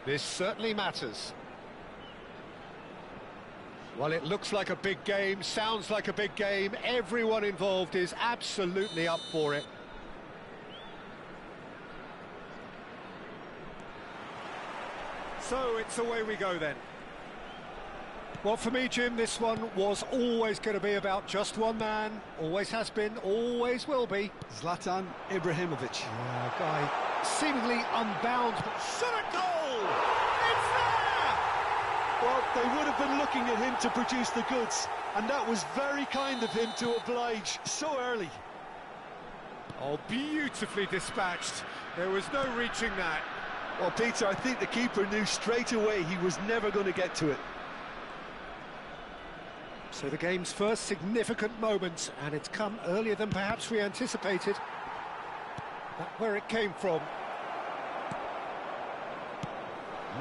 This certainly matters. Well, it looks like a big game, sounds like a big game. Everyone involved is absolutely up for it. So it's away we go then. Well, for me, Jim, this one was always going to be about just one man. Always has been, always will be. Zlatan Ibrahimovic. A guy seemingly unbound, but shot a goal! It's there! Well, they would have been looking at him to produce the goods, and that was very kind of him to oblige so early. Oh, beautifully dispatched. There was no reaching that. Well, Peter, I think the keeper knew straight away he was never going to get to it. So the game's first significant moment, and it's come earlier than perhaps we anticipated. That's where it came from.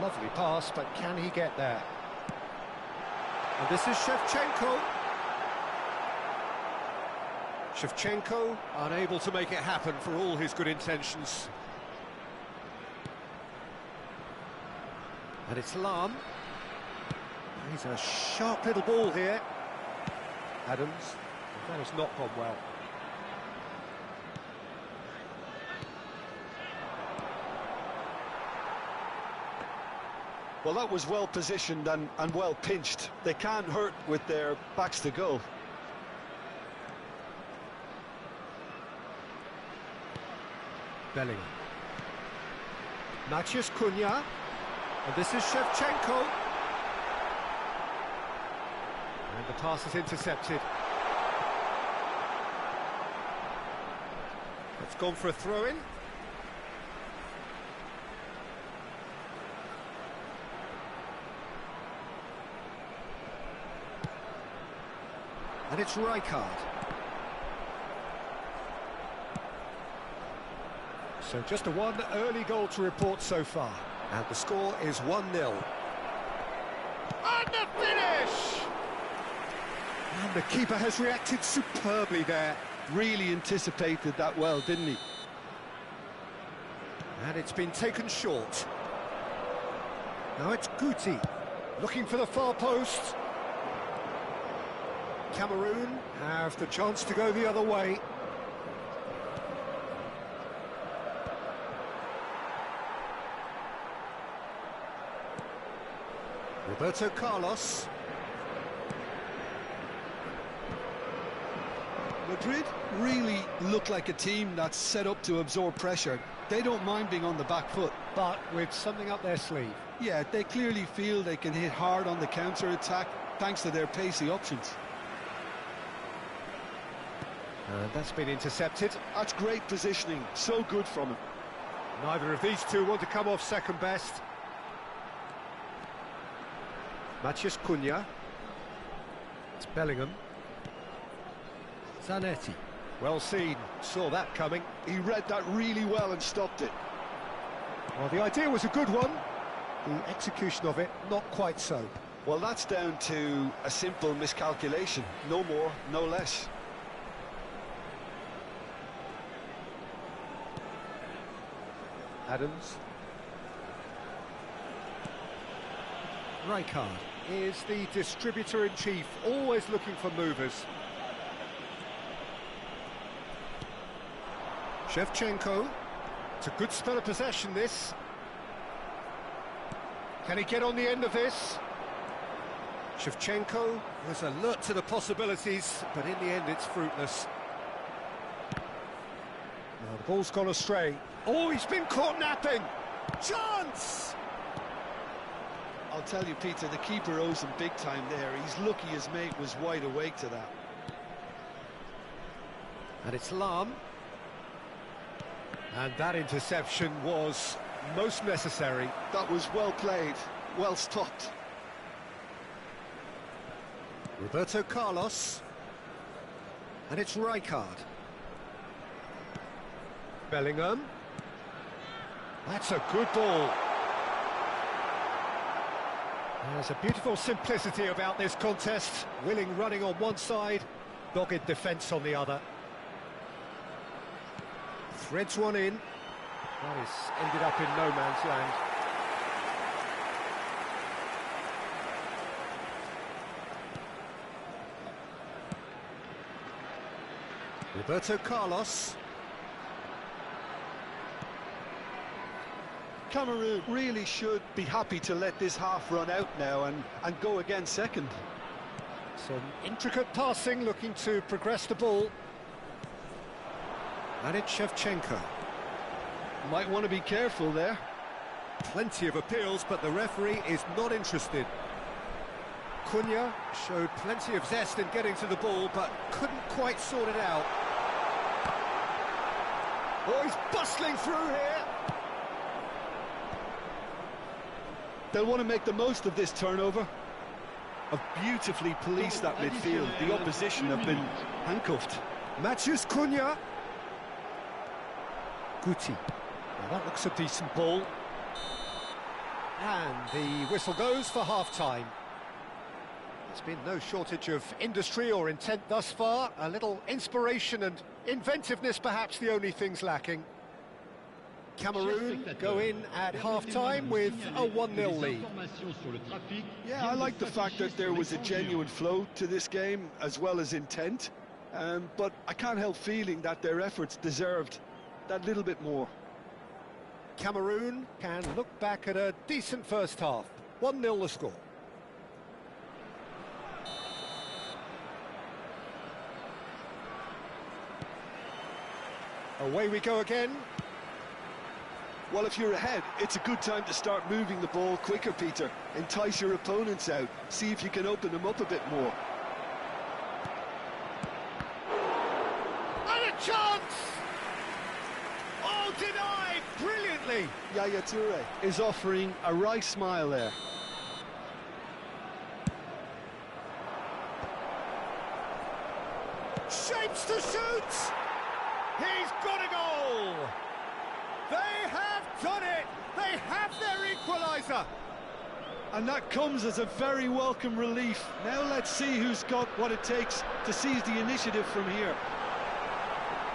Lovely pass, but can he get there? And this is Shevchenko. Shevchenko unable to make it happen for all his good intentions. And it's Lam. He's a sharp little ball here. Adams, that has not gone well. Well, that was well positioned and well pinched. They can't hurt with their backs to goal. Bellingham. Maciej Cunha. And this is Shevchenko. And the pass is intercepted. It's gone for a throw-in. And it's Rijkaard. So just a one early goal to report so far. And the score is 1-0. And the finish! And the keeper has reacted superbly there. Really anticipated that well, didn't he? And it's been taken short. Now it's Guti, looking for the far post. Cameroon have the chance to go the other way. Roberto Carlos. Madrid really look like a team that's set up to absorb pressure. They don't mind being on the back foot. But with something up their sleeve. Yeah, they clearly feel they can hit hard on the counter-attack thanks to their pacey options. And that's been intercepted. That's great positioning, so good from him. Neither of these two want to come off second best. Maciej Cunha. It's Bellingham. Zanetti. Well seen, saw that coming. He read that really well and stopped it. Well, the idea was a good one. The execution of it, not quite so. Well, that's down to a simple miscalculation. No more, no less. Adams. Rijkaard is the distributor-in-chief, always looking for movers. Shevchenko. It's a good spell of possession, this. Can he get on the end of this? Shevchenko was alert to the possibilities, but in the end it's fruitless. Now the ball's gone astray. Oh, he's been caught napping! Chance! I'll tell you, Peter, the keeper owes him big time there. He's lucky his mate was wide awake to that. And it's Lam. And that interception was most necessary. That was well played, well stopped. Roberto Carlos. And it's Rijkaard. Bellingham. That's a good ball. There's a beautiful simplicity about this contest. Willing running on one side, dogged defence on the other. Threads one in. That is ended up in no man's land. Roberto Carlos. Cameroon really should be happy to let this half run out now and go again second. Some intricate passing, looking to progress the ball. And it's Shevchenko. Might want to be careful there. Plenty of appeals, but the referee is not interested. Cunha showed plenty of zest in getting to the ball, but couldn't quite sort it out. Oh, he's bustling through here. They'll want to make the most of this turnover. Have beautifully policed that midfield. The opposition have been handcuffed. Matheus Cunha. Guti. Now that looks a decent ball. And the whistle goes for half-time. There's been no shortage of industry or intent thus far. A little inspiration and inventiveness, perhaps the only things lacking. Cameroon go in at half-time with a 1-0 lead. Yeah, I like the fact that there was a genuine flow to this game, as well as intent. But I can't help feeling that their efforts deserved that little bit more. Cameroon can look back at a decent first half. 1-0 the score. Away we go again. Well, if you're ahead, it's a good time to start moving the ball quicker, Peter. Entice your opponents out. See if you can open them up a bit more. And a chance! Oh, denied brilliantly! Yaya Toure is offering a wry smile there. Shapes to shoot! He's got a goal! They have done it! They have their equaliser! And that comes as a very welcome relief. Now let's see who's got what it takes to seize the initiative from here.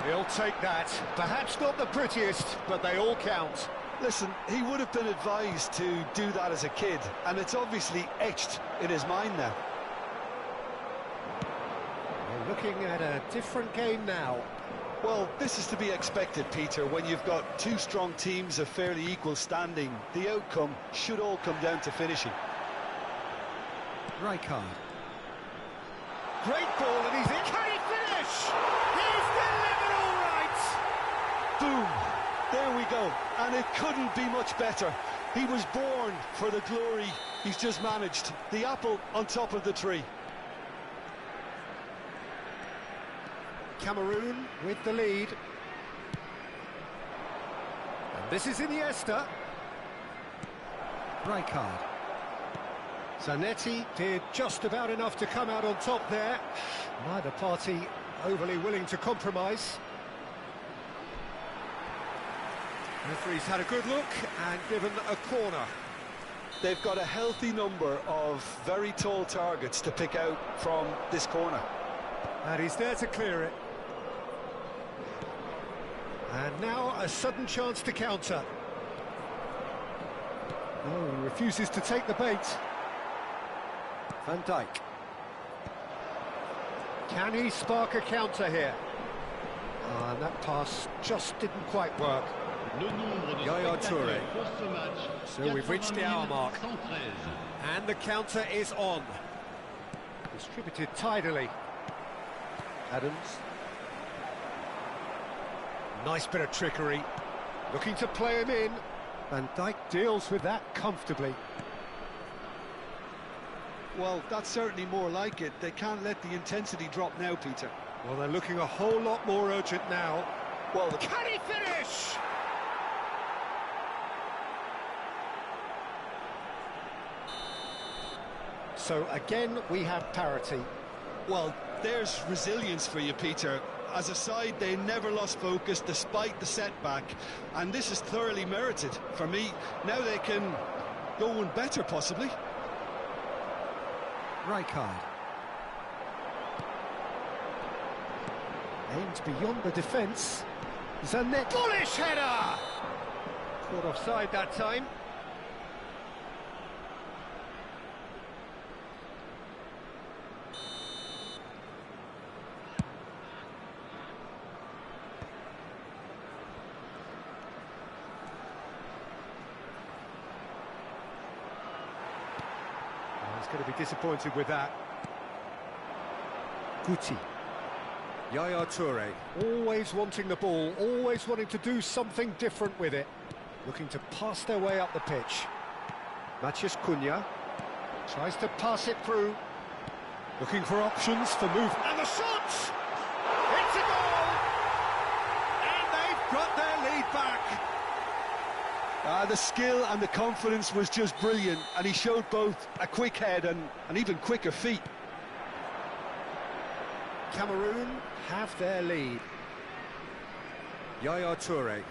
He'll take that. Perhaps not the prettiest, but they all count. Listen, he would have been advised to do that as a kid, and it's obviously etched in his mind now. We're looking at a different game now. Well, this is to be expected, Peter. When you've got two strong teams of fairly equal standing, the outcome should all come down to finishing. Rijkaard. Great ball, and he's in. Can he finish? He's delivered all right! Boom! There we go. And it couldn't be much better. He was born for the glory he's just managed. The apple on top of the tree. Cameroon with the lead. And this is Iniesta. Rijkaard. Zanetti did just about enough to come out on top there. Neither party overly willing to compromise. Referee's had a good look and given a corner. They've got a healthy number of very tall targets to pick out from this corner. And he's there to clear it. And now a sudden chance to counter. No, he refuses to take the bait. Van Dijk. Can he spark a counter here? And that pass just didn't quite work. Yaya Toure. So we've reached the hour mark. And the counter is on. Distributed tidily. Adams. Nice bit of trickery. Looking to play him in. Van Dijk deals with that comfortably. Well, that's certainly more like it. They can't let the intensity drop now, Peter. Well, they're looking a whole lot more urgent now. Well, can he finish? So again, we have parity. Well, there's resilience for you, Peter. As a side, they never lost focus despite the setback, and this is thoroughly merited. For me, now they can go one better, possibly. Rijkaard. Aims beyond the defence. Zanetti. Bullish header! Caught offside that time. He's going to be disappointed with that. Guti. Yaya Toure, always wanting the ball, always wanting to do something different with it. Looking to pass their way up the pitch. Matheus Cunha tries to pass it through. Looking for options for move. And the shot! It's a goal! And they've got their lead back. The skill and the confidence was just brilliant, and he showed both a quick head and even quicker feet. Cameroon have their lead. Yaya Toure.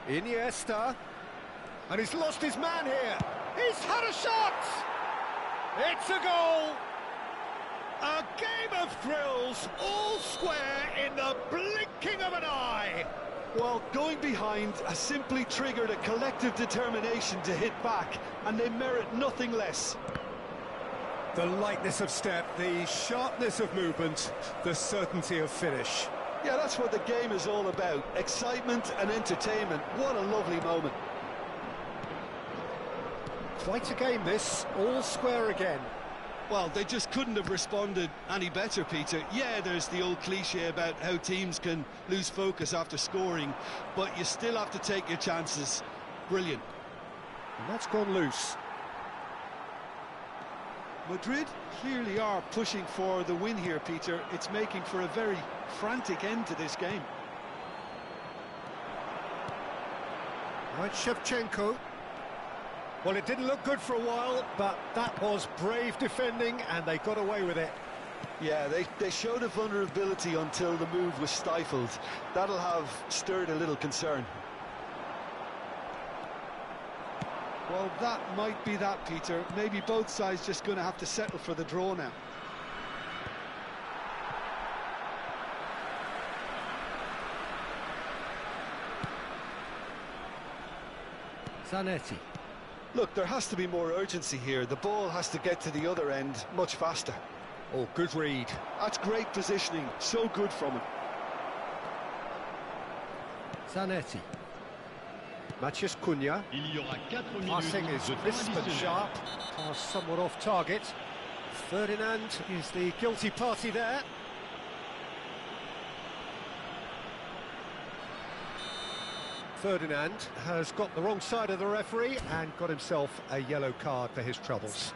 Iniesta. And he's lost his man here. He's had a shot! It's a goal! A game of thrills, all square in the blinking of an eye. Well, going behind has simply triggered a collective determination to hit back, and they merit nothing less. The lightness of step, the sharpness of movement, the certainty of finish. Yeah, that's what the game is all about. Excitement and entertainment. What a lovely moment. Quite a game this, all square again. Well, they just couldn't have responded any better, Peter. Yeah, there's the old cliche about how teams can lose focus after scoring, but you still have to take your chances. Brilliant. And that's gone loose. Madrid clearly are pushing for the win here, Peter. It's making for a very frantic end to this game. Right, Shevchenko. Well, it didn't look good for a while, but that was brave defending, and they got away with it. Yeah, they showed a vulnerability until the move was stifled. That'll have stirred a little concern. Well, that might be that, Peter. Maybe both sides just going to have to settle for the draw now. Zanetti. Look, there has to be more urgency here. The ball has to get to the other end much faster. Oh, good read. That's great positioning. So good from him. Zanetti. Matheus Cunha. Passing is crisp and sharp. Pass somewhat off target. Ferdinand is the guilty party there. Ferdinand has got the wrong side of the referee and got himself a yellow card for his troubles.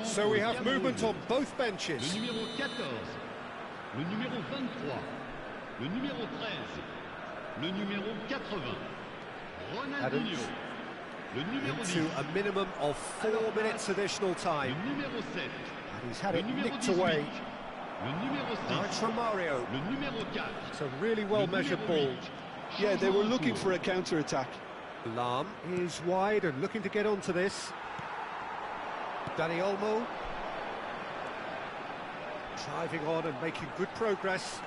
So we have movement on both benches. Le numéro 14, le numéro 23, le numéro 13, le numéro 80, Ronaldinho, le numéro 10. Into a minimum of 4 minutes additional time. Le numéro 7, And he's had it nicked 18, away. le numéro 6, Now it's from Mario. le numéro 4. It's a really well-measured ball. Yeah, they were looking for a counter-attack. Lam is wide and looking to get onto this. Dani Olmo. Driving on and making good progress.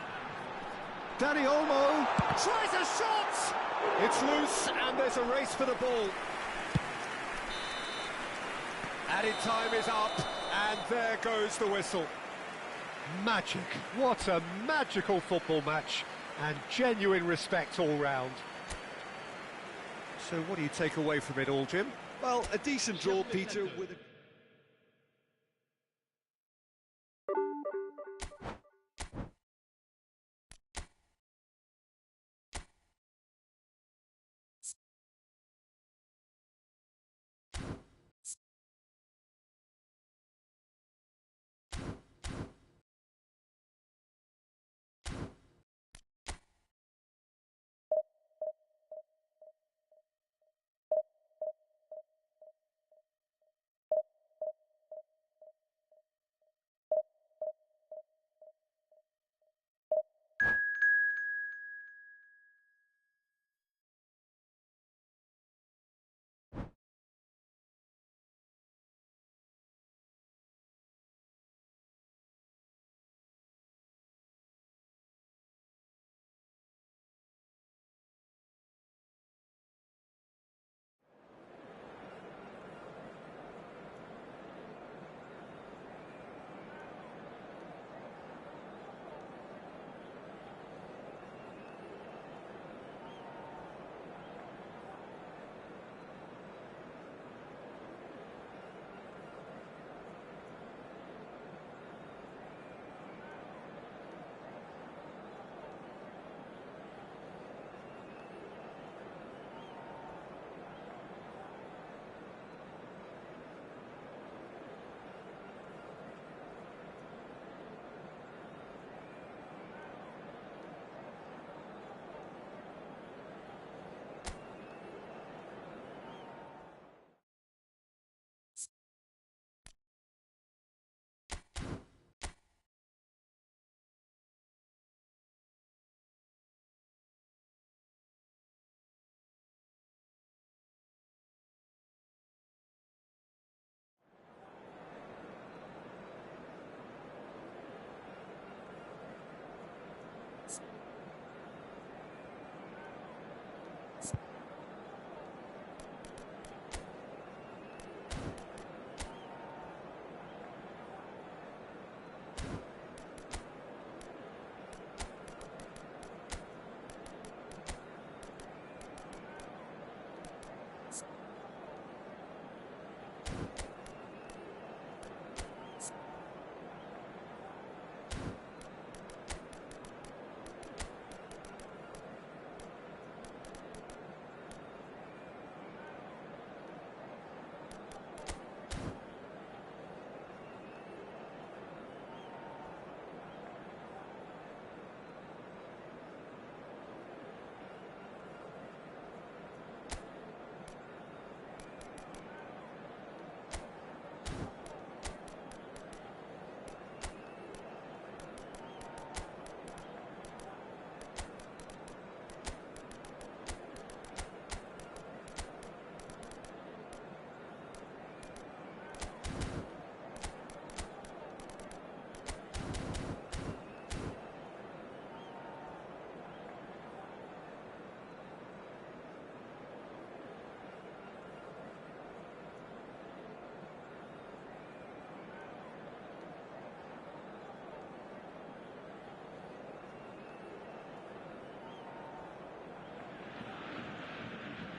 Dani Olmo tries a shot! It's loose and there's a race for the ball. Added time is up and there goes the whistle. Magic. What a magical football match and genuine respect all round. So what do you take away from it all, Jim? Well, a decent draw, Peter, with a...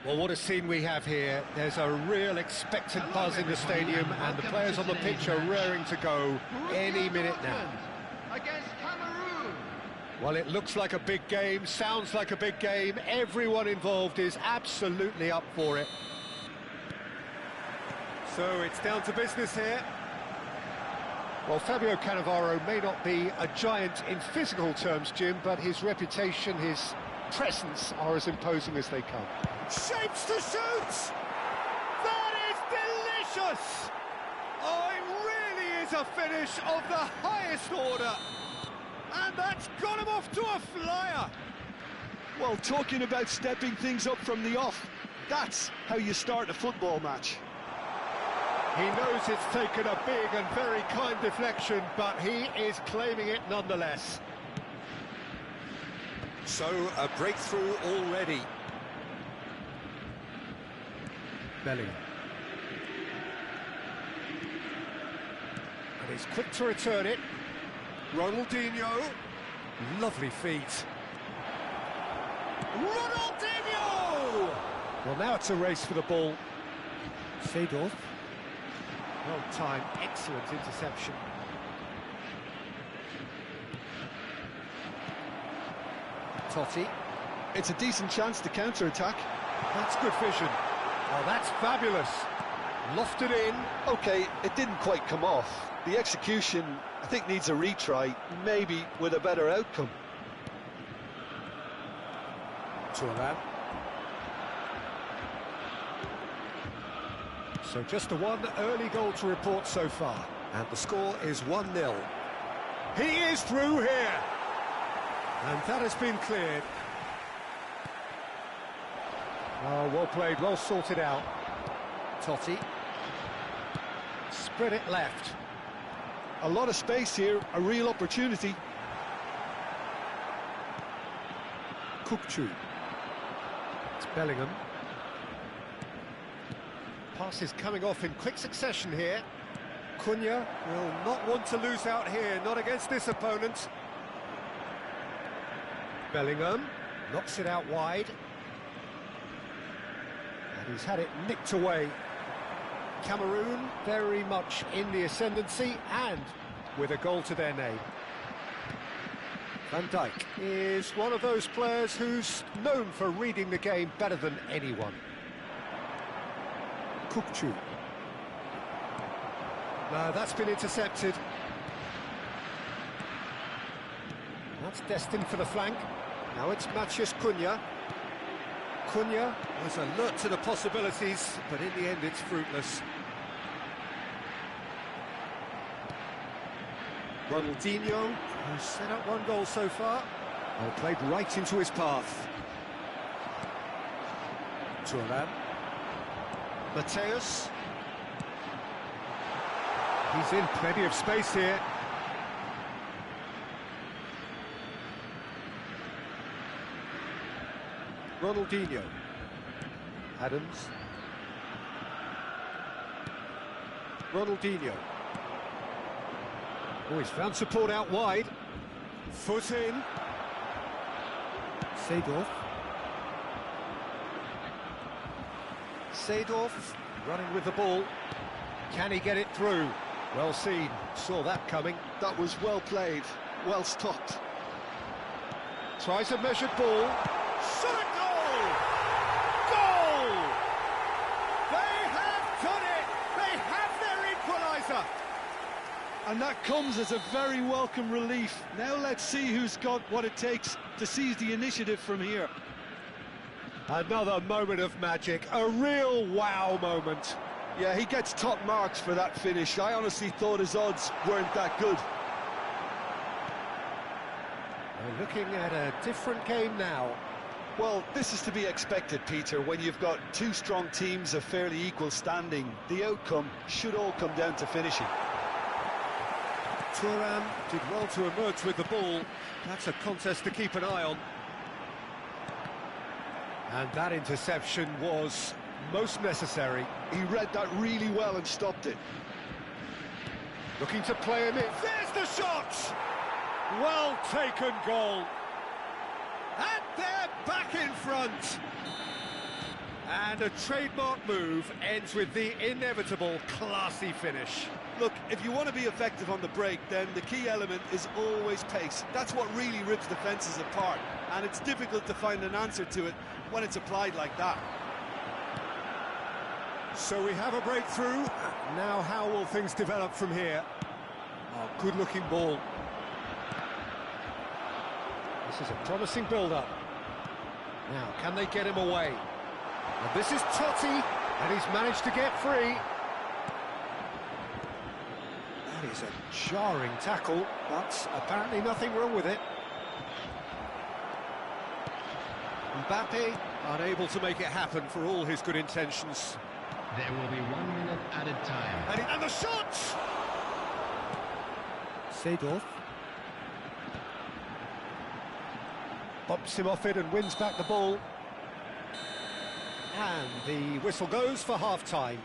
Well, what a scene we have here. There's a real expectant buzz in the stadium, and the players on the pitch are raring to go any minute now. Against Cameroon. Well, it looks like a big game, sounds like a big game. Everyone involved is absolutely up for it. So it's down to business here. Well, Fabio Cannavaro may not be a giant in physical terms, Jim, but his reputation, his presence are as imposing as they come. Shapes to shoot! That is delicious! Oh, it really is a finish of the highest order. And that's got him off to a flyer. Well, talking about stepping things up from the off, that's how you start a football match. He knows it's taken a big and very kind deflection, but he is claiming it nonetheless. So, a breakthrough already. Bellingham. And he's quick to return it. Ronaldinho. Lovely feet. Ronaldinho! Well, now it's a race for the ball. Seedorf. Well timed, excellent interception. Totti. It's a decent chance to counter-attack. That's good vision. Oh, that's fabulous. Lofted in. OK, it didn't quite come off. The execution, I think, needs a retry, maybe with a better outcome. Thuram. So just the one early goal to report so far. And the score is 1-0. He is through here. And that has been cleared. Oh, well played, well sorted out. Totti. Spread it left. A lot of space here, a real opportunity. Kukçu. It's Bellingham. Passes coming off in quick succession here. Cunha will not want to lose out here, not against this opponent. Bellingham knocks it out wide. And he's had it nicked away. Cameroon very much in the ascendancy and with a goal to their name. Van Dijk is one of those players who's known for reading the game better than anyone. Kukçu. No, that's been intercepted. That's destined for the flank. Now it's Matheus Cunha. Cunha was alert to the possibilities, but in the end it's fruitless. Ronaldinho, who's set up one goal so far. Well, played right into his path. Thuram. Mateus. He's in plenty of space here. Ronaldinho. Adams. Ronaldinho. Oh, he's found support out wide. Foot in. Seedorf. Seedorf running with the ball. Can he get it through? Well seen. Saw that coming. That was well played, well stopped. Tries a measured ball. Shot it, goal! Goal! They have done it! They have their equaliser! And that comes as a very welcome relief. Now let's see who's got what it takes to seize the initiative from here. Another moment of magic, a real wow moment. Yeah, he gets top marks for that finish. I honestly thought his odds weren't that good. We're looking at a different game now. Well, this is to be expected, Peter. When you've got two strong teams of fairly equal standing, the outcome should all come down to finishing. Thuram did well to emerge with the ball. That's a contest to keep an eye on. And that interception was most necessary. He read that really well and stopped it. Looking to play him in. There's the shot! Well taken goal. And they're back in front. And a trademark move ends with the inevitable classy finish. Look, if you want to be effective on the break, then the key element is always pace. That's what really rips defences apart, and it's difficult to find an answer to it when it's applied like that. So we have a breakthrough. Now how will things develop from here? Oh, good-looking ball. This is a promising build-up. Now, can they get him away? And this is Totti, and he's managed to get free. That is a jarring tackle, but apparently nothing wrong with it. Mbappe unable to make it happen for all his good intentions. There will be 1 minute added time. And the shot! Seedorf. Bumps him off it and wins back the ball. And the whistle goes for half-time.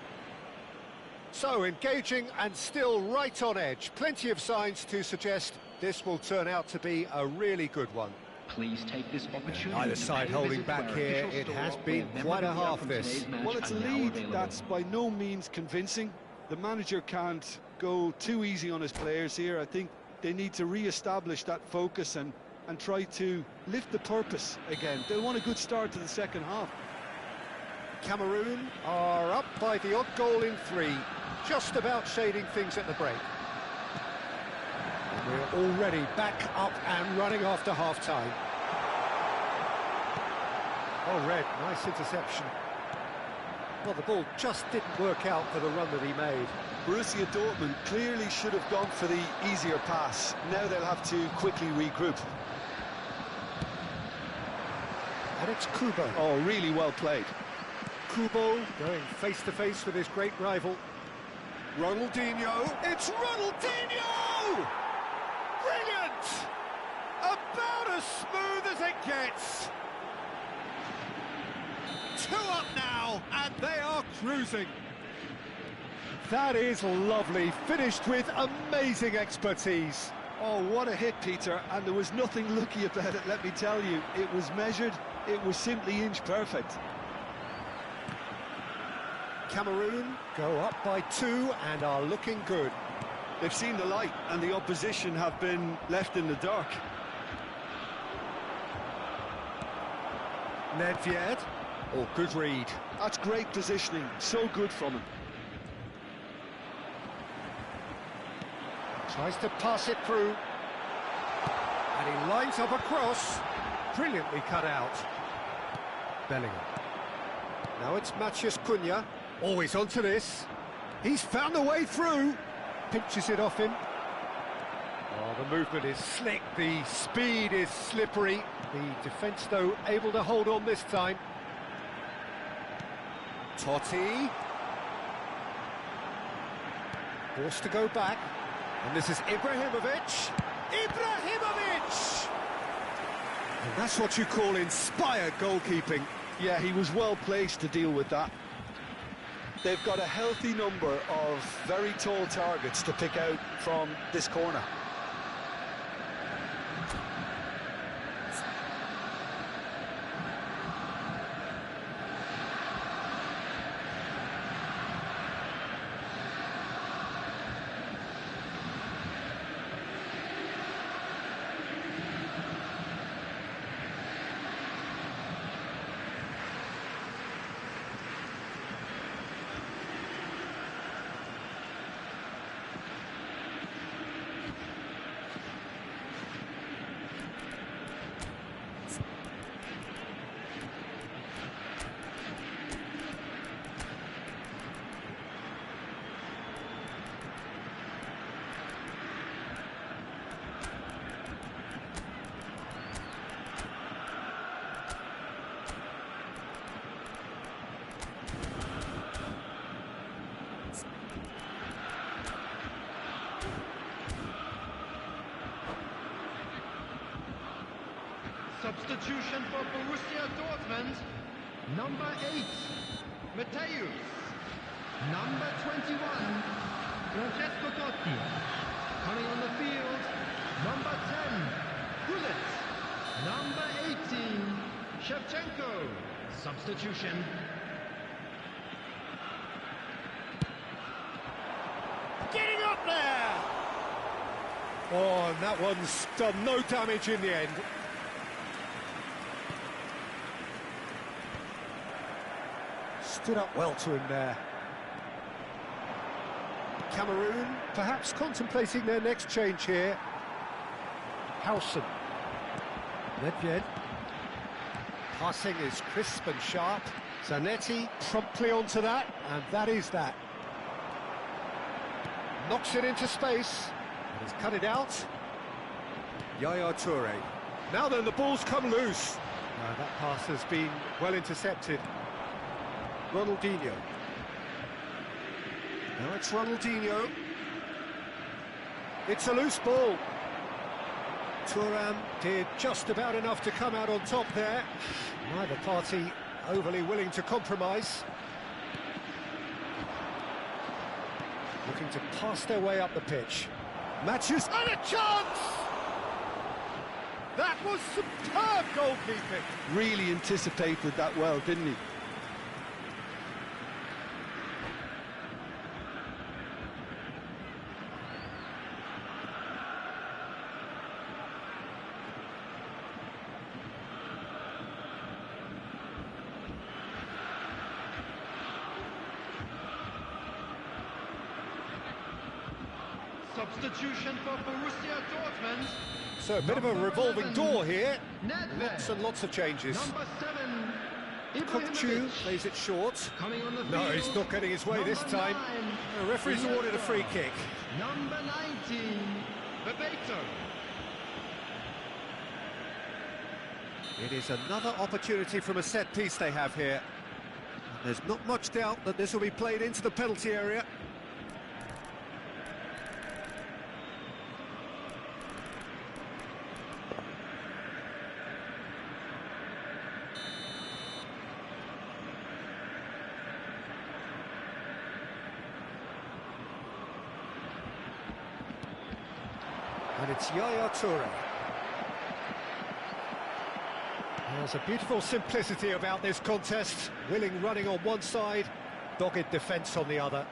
So, engaging and still right on edge. Plenty of signs to suggest this will turn out to be a really good one. Please take this opportunity. Either side holding back here, it has been quite a half this. Well, it's a lead that's by no means convincing. The manager can't go too easy on his players here. I think they need to re-establish that focus and try to lift the purpose again. They want a good start to the second half. Cameroon are up by the odd goal in 3, just about shading things at the break. And we're already back up and running after half-time. Oh, Red, nice interception. Well, the ball just didn't work out for the run that he made. Borussia Dortmund clearly should have gone for the easier pass. Now they'll have to quickly regroup. And it's Kubo. Oh, really well played. Kubo going face-to-face with his great rival. Ronaldinho. It's Ronaldinho! Brilliant! About as smooth as it gets. 2 up now, and they are cruising. That is lovely, finished with amazing expertise. Oh, what a hit, Peter, and there was nothing lucky about it, let me tell you. It was measured, it was simply inch perfect. Cameroon go up by 2 and are looking good. They've seen the light, and the opposition have been left in the dark. Nedved. Oh, good read. That's great positioning, so good from him. Tries to pass it through. And he lines up a cross. Brilliantly cut out. Bellingham. Now it's Matheus Cunha. Always onto this. He's found a way through. Pinches it off him. Oh, the movement is slick. The speed is slippery. The defence, though, able to hold on this time. Totti. Forced to go back. And this is Ibrahimovic. Ibrahimovic! And that's what you call inspired goalkeeping. Yeah, he was well placed to deal with that. They've got a healthy number of very tall targets to pick out from this corner. Substitution for Borussia Dortmund. Number 8, Matthäus. Number 21, Francesco Totti. Coming on the field, number 10, Gullit. Number 18, Shevchenko. Substitution, getting up there! Oh, and that one's done no damage in the end. Stood up well to him there. Cameroon perhaps contemplating their next change here. Howson. Nedved. Passing is crisp and sharp. Zanetti promptly onto that, and that is that. Knocks it into space. He's cut it out. Yaya Toure. Now then, the ball's come loose. That pass has been well intercepted. Ronaldinho. Now it's Ronaldinho. It's a loose ball. Thuram did just about enough to come out on top there. Neither party overly willing to compromise. Looking to pass their way up the pitch. Matches and a chance! That was superb goalkeeping. Really anticipated that well, didn't he? Substitution for Borussia Dortmund. So a bit of a revolving door here. Lots and lots of changes. Number 7, Kokchu plays it short. coming on the field. No, he's not getting his way this time. 9, The referee's awarded a free kick. Number 19, Bebeto. It is another opportunity from a set piece they have here. There's not much doubt that this will be played into the penalty area. And it's Yaya Toure. There's a beautiful simplicity about this contest. Willing running on one side, dogged defence on the other.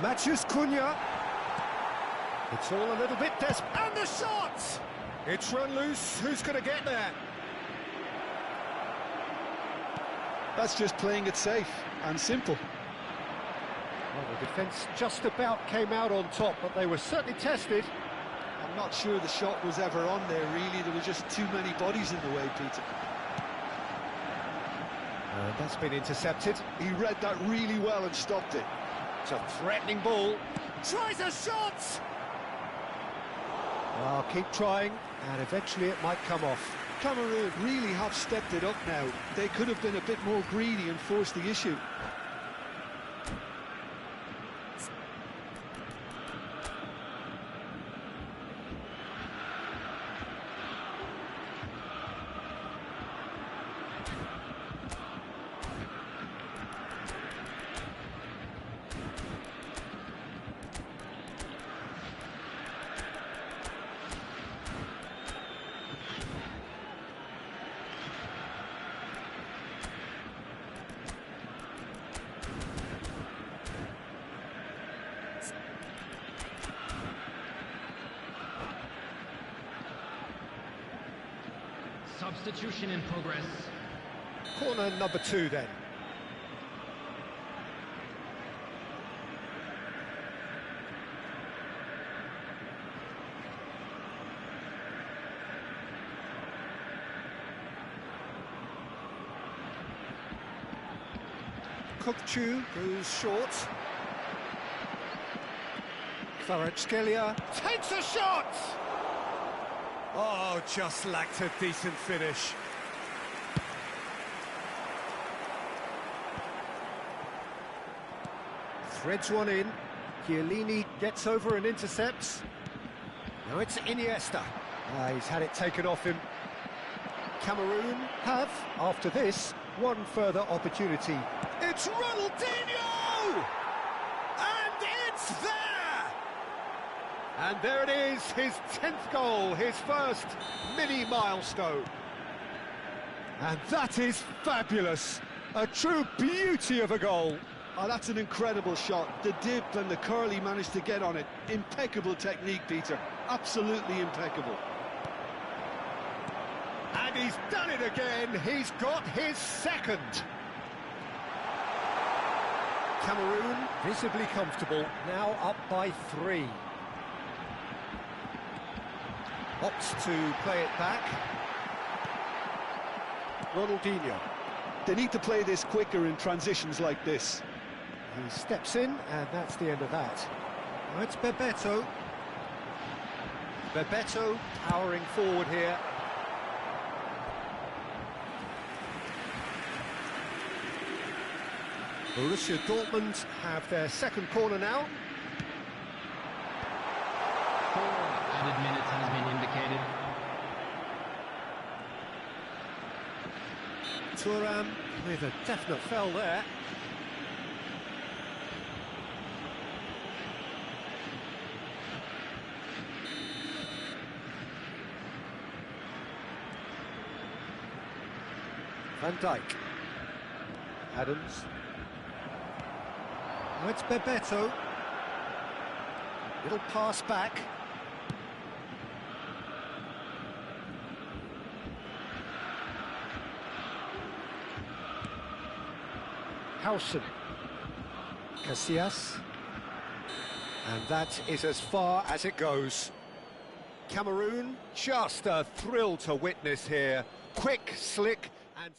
Matches Cunha. It's all a little bit desperate. And the shot! It's run loose. Who's going to get there? That's just playing it safe and simple. Well, the defence just about came out on top, but they were certainly tested. I'm not sure the shot was ever on there, really. There were just too many bodies in the way, Peter. That's been intercepted. He read that really well and stopped it. It's a threatening ball. Tries a shot! Well, keep trying, and eventually it might come off. Cameroon really have stepped it up now. They could have been a bit more greedy and forced the issue. Substitution in progress. Corner number 2 then. Kokchu goes short. Kvaratskhelia takes a shot! Oh, just lacked a decent finish. Threads one in. Chiellini gets over and intercepts. Now it's Iniesta. He's had it taken off him. Cameroon have, after this, one further opportunity. It's Ronaldinho! And it's there! And there it is, his 10th goal, his first mini milestone. And that is fabulous. A true beauty of a goal. Oh, that's an incredible shot. The dip and the curl he managed to get on it. Impeccable technique, Peter. Absolutely impeccable. And he's done it again. He's got his second. Cameroon visibly comfortable, now up by 3. Opts to play it back. Ronaldinho. They need to play this quicker in transitions like this. He steps in, and that's the end of that. Now it's Bebeto. Bebeto powering forward here. Borussia Dortmund have their second corner now. 4 added minutes has been indicated. Thuram with a definite foul there. Van Dijk. Adams. Now it's Bebeto. Little pass back. Howson. Casillas. And that is as far as it goes. Cameroon, just a thrill to witness here. Quick, slick, and...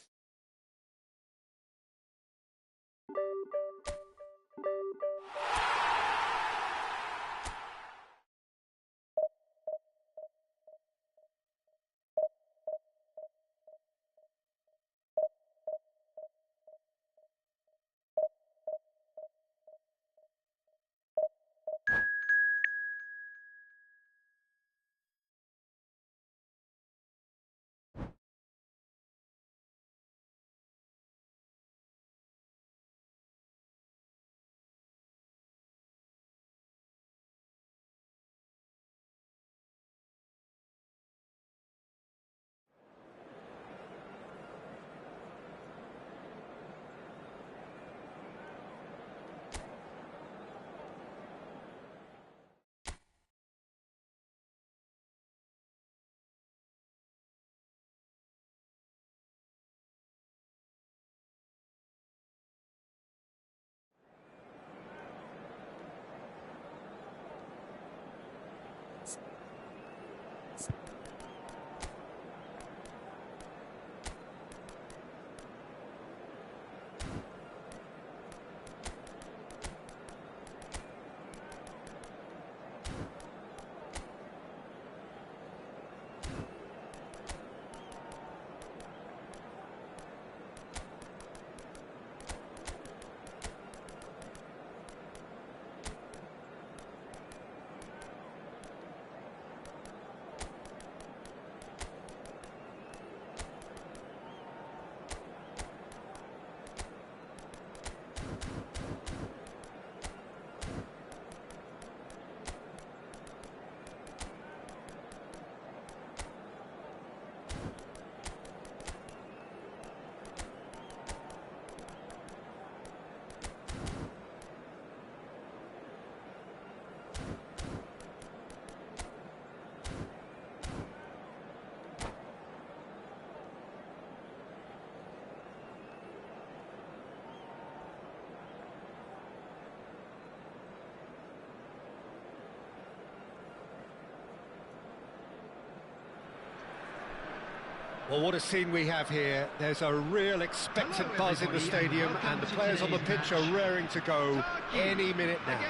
Well, what a scene we have here. There's a real expectant buzz in the stadium, and the players on the pitch are raring to go any minute now.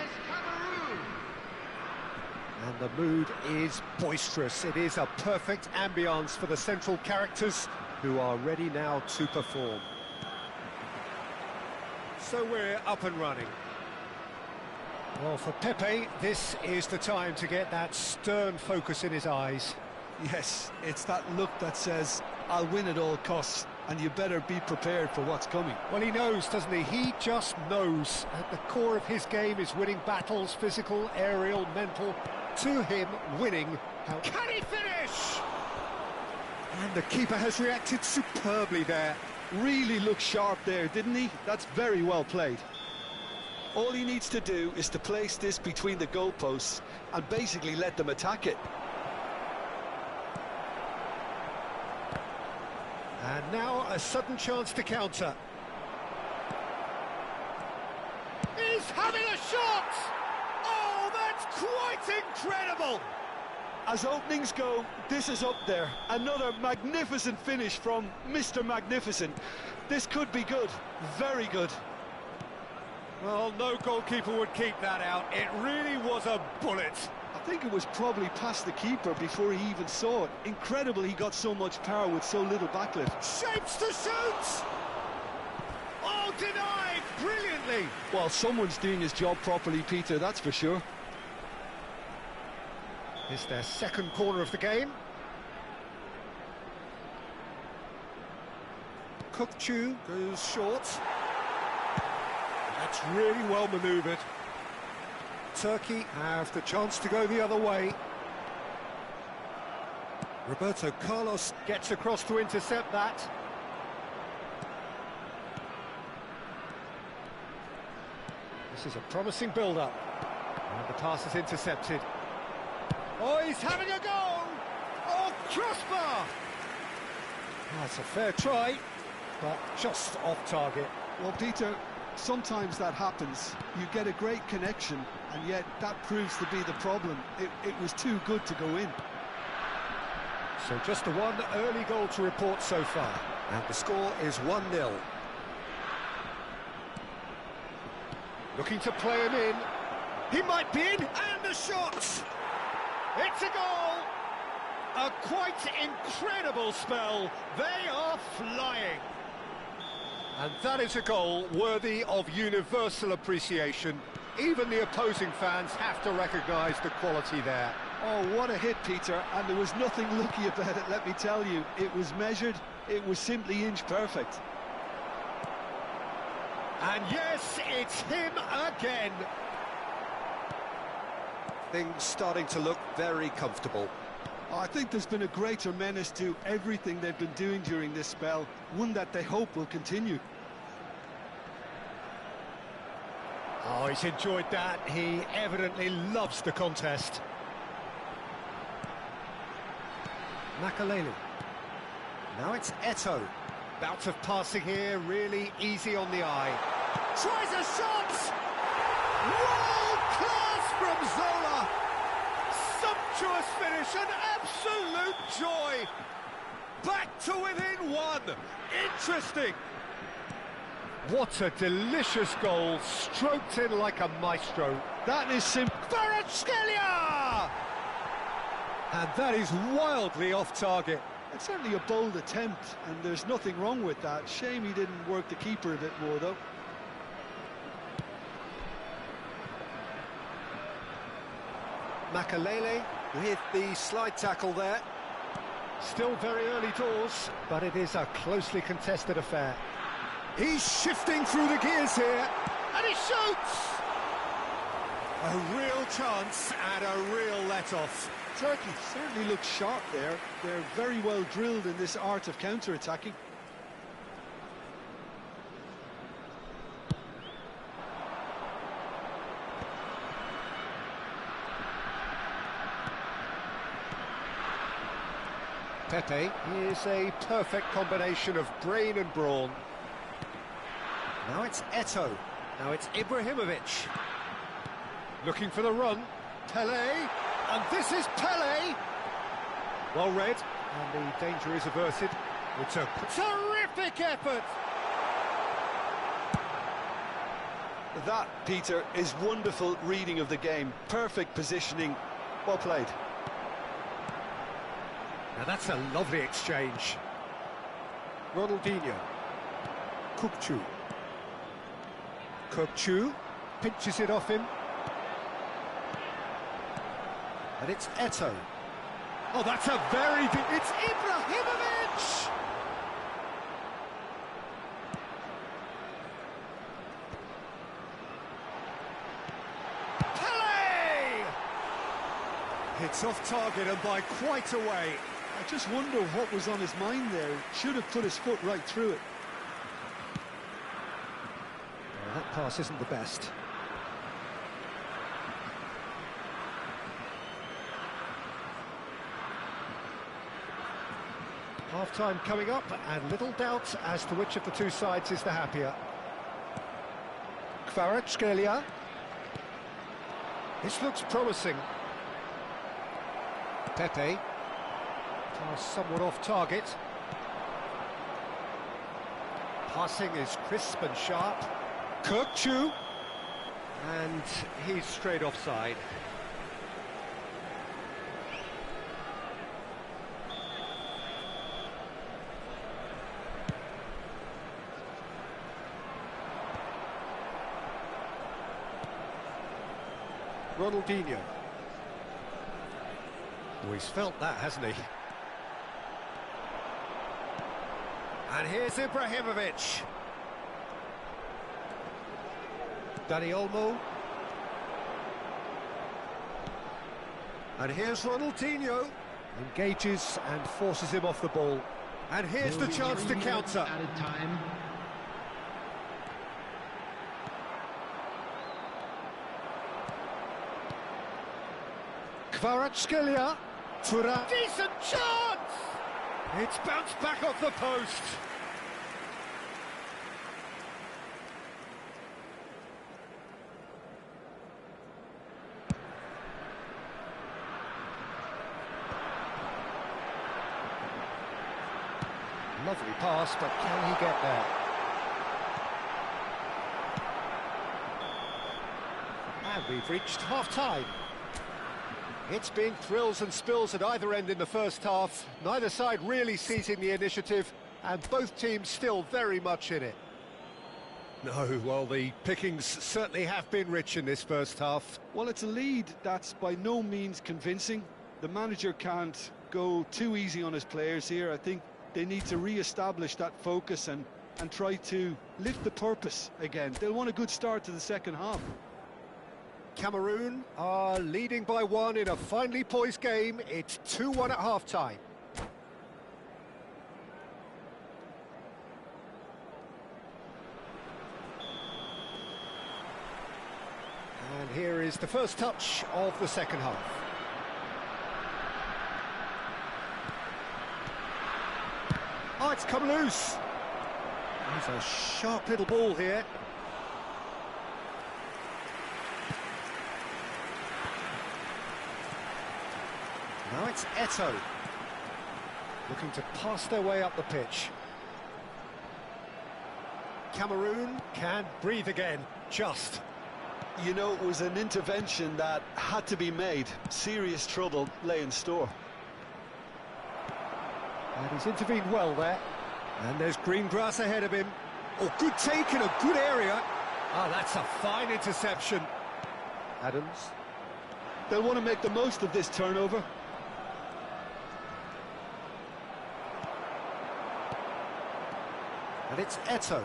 And the mood is boisterous. It is a perfect ambience for the central characters, who are ready now to perform. So we're up and running. Well, for Pepe, this is the time to get that stern focus in his eyes. Yes, it's that look that says, I'll win at all costs, and you better be prepared for what's coming. Well, he knows, doesn't he? He just knows. At the core of his game is winning battles, physical, aerial, mental. To him, winning. Can he finish? And the keeper has reacted superbly there. Really looked sharp there, didn't he? That's very well played. All he needs to do is to place this between the goalposts and basically let them attack it. And now a sudden chance to counter. He's having a shot! Oh, that's quite incredible! As openings go, this is up there. Another magnificent finish from Mr. Magnificent. This could be good, very good. Well, no goalkeeper would keep that out. It really was a bullet. I think it was probably past the keeper before he even saw it. Incredible he got so much power with so little backlift. Shapes to shoot! Oh, denied brilliantly! Well, someone's doing his job properly, Peter, that's for sure. It's their second corner of the game. Kukçu goes short. That's really well manoeuvred. Turkey have the chance to go the other way. Roberto Carlos gets across to intercept that. This is a promising build-up. And the pass is intercepted. Oh, he's having a go! Oh, crossbar! That's a fair try, but just off target. Well, Peter, sometimes that happens. You get a great connection, and yet that proves to be the problem. It was too good to go in. So just the one early goal to report so far. And the score is 1-0. Looking to play him in. He might be in, and the shot! It's a goal! A quite incredible spell. They are flying. And that is a goal worthy of universal appreciation. Even the opposing fans have to recognise the quality there. Oh, what a hit, Peter, and there was nothing lucky about it, let me tell you. It was measured, it was simply inch perfect. And yes, it's him again. Things starting to look very comfortable. I think there's been a greater menace to everything they've been doing during this spell, one that they hope will continue. Oh, he's enjoyed that. He evidently loves the contest. Makaleli. Now it's Eto'o. Bout of passing here, really easy on the eye. Tries a shot! World class from Zola! Sumptuous finish, an absolute joy! Back to within one! Interesting! What a delicious goal, stroked in like a maestro. That is simple. Kvaratskhelia! And that is wildly off target. It's certainly a bold attempt, and there's nothing wrong with that. Shame he didn't work the keeper a bit more, though. Makaleli with the slide tackle there. Still very early doors, but it is a closely contested affair. He's shifting through the gears here, and he shoots! A real chance and a real let-off. Turkey certainly looks sharp there. They're very well drilled in this art of counter-attacking. Pepe is a perfect combination of brain and brawn. Now it's Eto'o. Now it's Ibrahimovic. Looking for the run. Pele. And this is Pele. Well read. And the danger is averted. It's a terrific effort. That, Peter, is wonderful reading of the game. Perfect positioning. Well played. Now that's a lovely exchange. Ronaldinho. Kukçu. Kukçu pinches it off him. And it's Eto'o. Oh, that's a very good... It's Ibrahimovic! Pele! It's off target and by quite a way. I just wonder what was on his mind there. Should have put his foot right through it. Well, that pass isn't the best. Half-time coming up, and little doubt as to which of the two sides is the happier. Kvaratskhelia. This looks promising. Pepe. Pass somewhat off target. Passing is crisp and sharp. Kirkchu. And he's straight offside. Ronaldinho. Oh, he's felt that, hasn't he? And here's Ibrahimovic. Dani Olmo. And here's Ronaldinho. Engages and forces him off the ball. And here's the chance to counter. Added time. Kvaratskhelia. Thuram. Decent chance! It's bounced back off the post. Lovely pass, but can he get there? And we've reached half-time. It's been thrills and spills at either end in the first half. Neither side really seizing the initiative, and both teams still very much in it. No, well, the pickings certainly have been rich in this first half. Well, it's a lead that's by no means convincing. The manager can't go too easy on his players here. I think they need to re-establish that focus and try to lift the purpose again. They'll want a good start to the second half. Cameroon are leading by 1 in a finely poised game. It's 2-1 at half-time. And here is the first touch of the second half. Oh, it's come loose. There's a sharp little ball here. Now it's Eto'o, looking to pass their way up the pitch. Cameroon can breathe again, just. You know, it was an intervention that had to be made. Serious trouble lay in store. And he's intervened well there. And there's green grass ahead of him. Oh, good take in a good area. Oh, that's a fine interception. Adams. They'll want to make the most of this turnover. And it's Eto'o.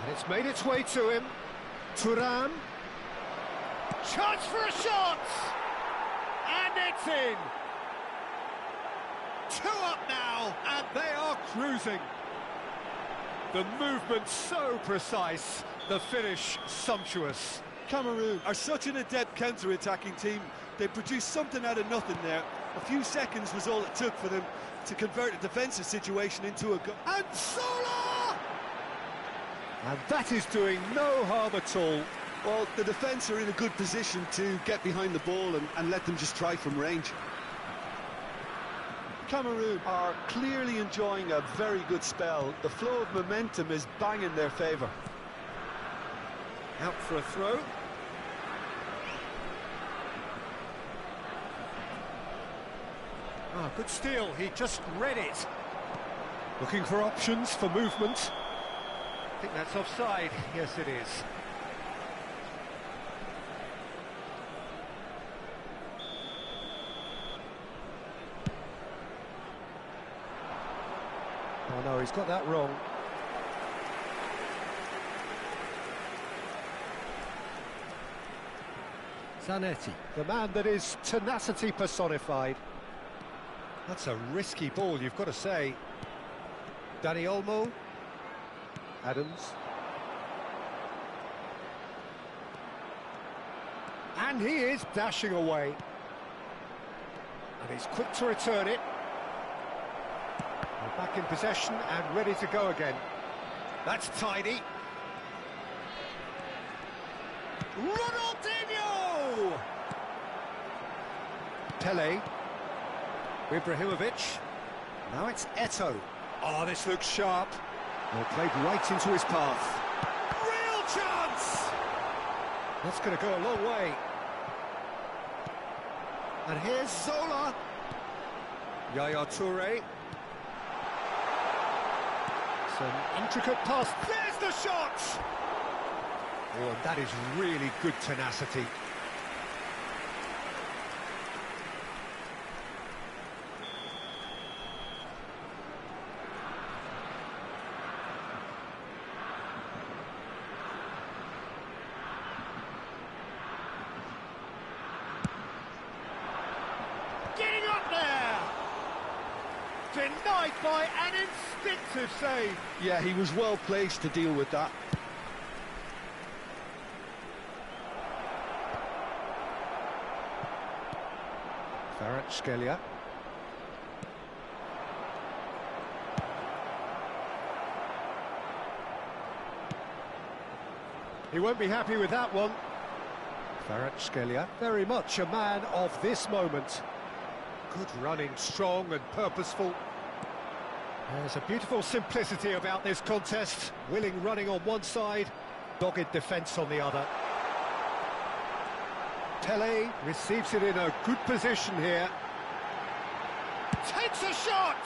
And it's made its way to him. Thuram. Chance for a shot! And it's in! 2 up now, and they are cruising. The movement so precise, the finish sumptuous. Cameroon are such an adept counter-attacking team. They produced something out of nothing there. A few seconds was all it took for them to convert a defensive situation into a goal. And Sola! And that is doing no harm at all. Well, the defence are in a good position to get behind the ball and let them just try from range. Cameroon are clearly enjoying a very good spell. The flow of momentum is bang in their favour. Out for a throw. Ah, good steal, he just read it. Looking for options for movement. I think that's offside. Yes, it is. Oh no, he's got that wrong. Zanetti, the man that is tenacity personified. That's a risky ball, you've got to say. Dani Olmo. Adams. And And he is dashing away. And he's quick to return it. We're back in possession and ready to go again. That's tidy. Ronaldinho! Pele. Ibrahimovic. Now it's Eto'o. Oh, this looks sharp. Well, played right into his path. Real chance! That's going to go a long way. And here's Zola. Yaya Toure. Some intricate pass. There's the shot! Oh, and that is really good tenacity. Getting up there! Denied by an instinctive save. Yeah, he was well placed to deal with that. Kvaratskhelia. He won't be happy with that one. Kvaratskhelia, very much a man of this moment. Good running, strong and purposeful. There's a beautiful simplicity about this contest. Willing running on one side, dogged defence on the other. Pele receives it in a good position here. Takes a shot!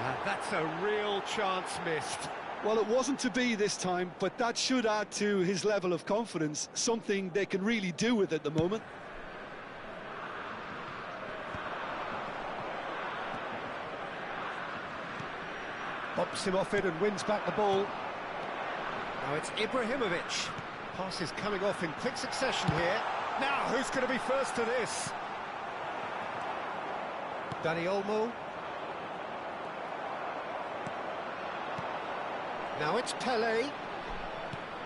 And that's a real chance missed. Well, it wasn't to be this time, but that should add to his level of confidence, something they can really do with at the moment. Bumps him off it and wins back the ball. Now it's Ibrahimovic. Pass is coming off in quick succession here. Now, who's going to be first to this? Dani Olmo. Now it's Pele.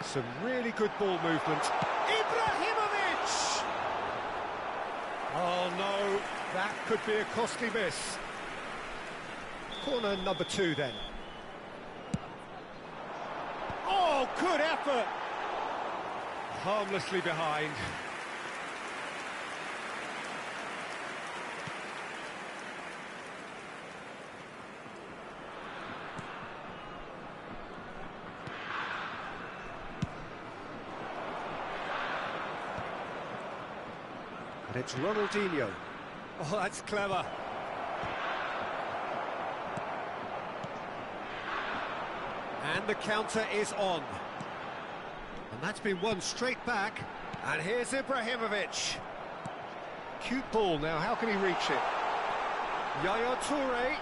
Some really good ball movement. Ibrahimovic! Oh no, that could be a costly miss. Corner number 2 then. Oh, good effort! Harmlessly behind. And it's Ronaldinho. Oh, that's clever. And the counter is on. And that's been won straight back. And here's Ibrahimovic. Cute ball now, how can he reach it? Yaya Toure.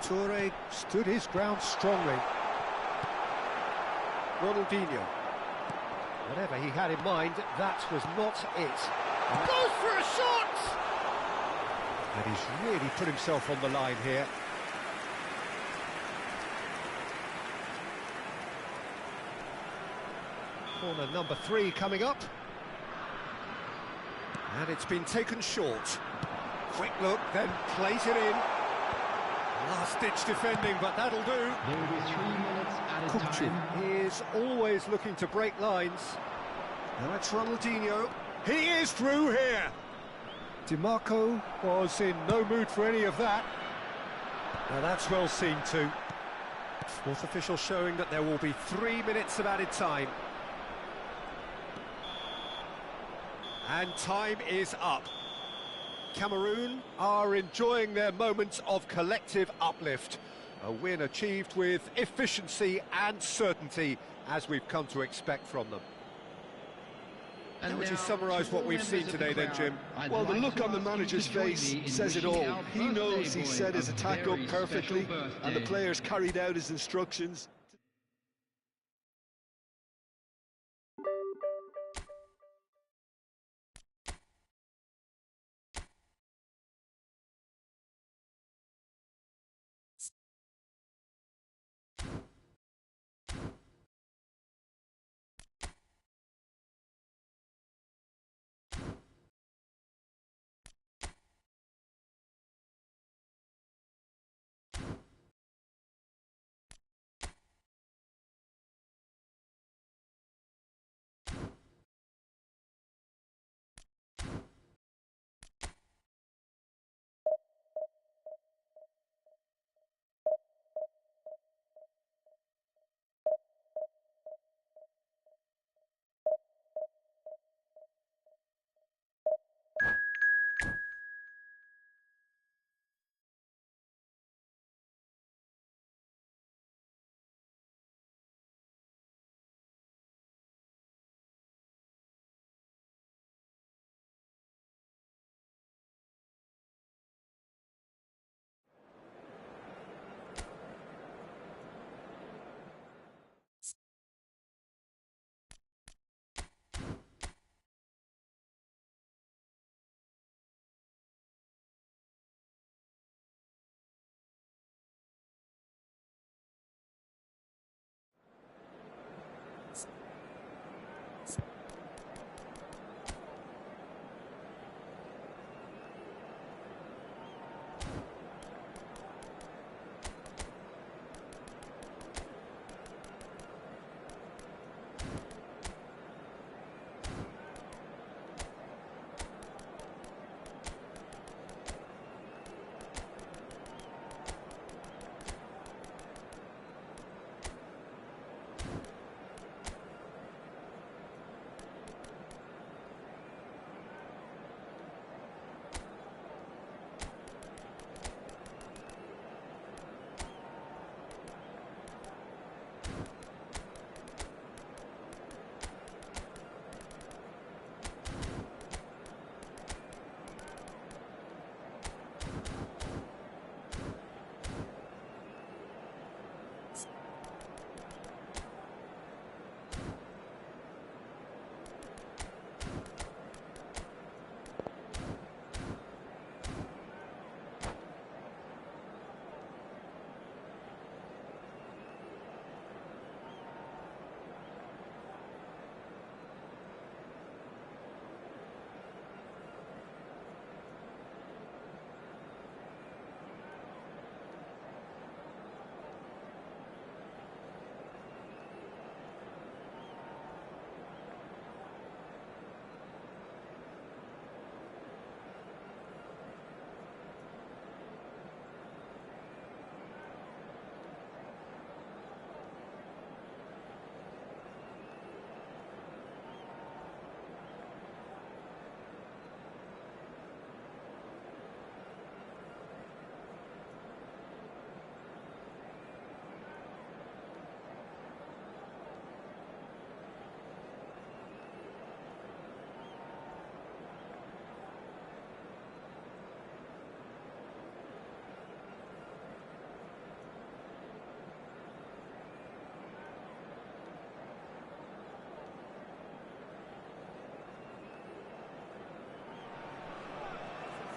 Toure stood his ground strongly. Ronaldinho. Whatever he had in mind, that was not it. Goes for a shot! And he's really put himself on the line here. Corner number 3 coming up. And it's been taken short. Quick look, then plays it in. Last-ditch defending, but that'll do. There will be 3 minutes added time. He is always looking to break lines. Now it's Ronaldinho. He is through here. DiMarco was in no mood for any of that. Now that's well seen too. Fourth official showing that there will be 3 minutes of added time. And time is up. Cameroon are enjoying their moments of collective uplift. A win achieved with efficiency and certainty, as we've come to expect from them. How would you summarise what we've seen today then, Jim? Well, the look on the manager's face says it all. He knows he set his attack up perfectly, and the players carried out his instructions.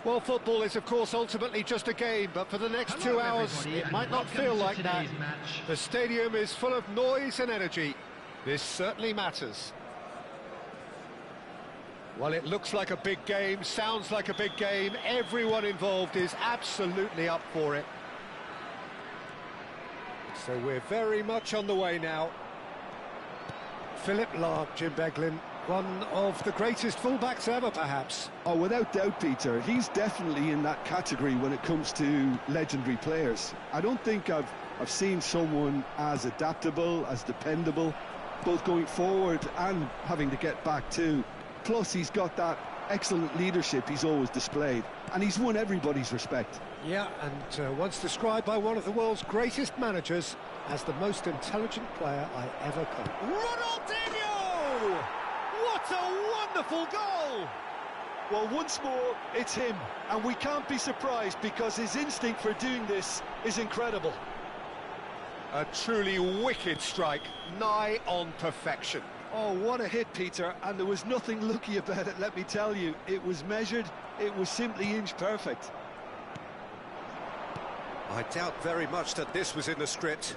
Well, football is, of course, ultimately just a game, but for the next 2 hours, it might not feel like that. The stadium is full of noise and energy. This certainly matters. Well, it looks like a big game, sounds like a big game. Everyone involved is absolutely up for it. So we're very much on the way now. Philip Lahm, Jim Beglin, one of the greatest fullbacks ever, perhaps. Oh, without doubt, Peter. He's definitely in that category when it comes to legendary players. I don't think I've seen someone as adaptable, as dependable, both going forward and having to get back too. Plus, he's got that excellent leadership he's always displayed, and he's won everybody's respect. Yeah, and once described by one of the world's greatest managers as the most intelligent player I ever coached. Ronaldinho! What a wonderful goal! Well, once more, it's him, and we can't be surprised because his instinct for doing this is incredible. A truly wicked strike, nigh on perfection. Oh, what a hit, Peter, and there was nothing lucky about it, let me tell you. It was measured, it was simply inch perfect. I doubt very much that this was in the script.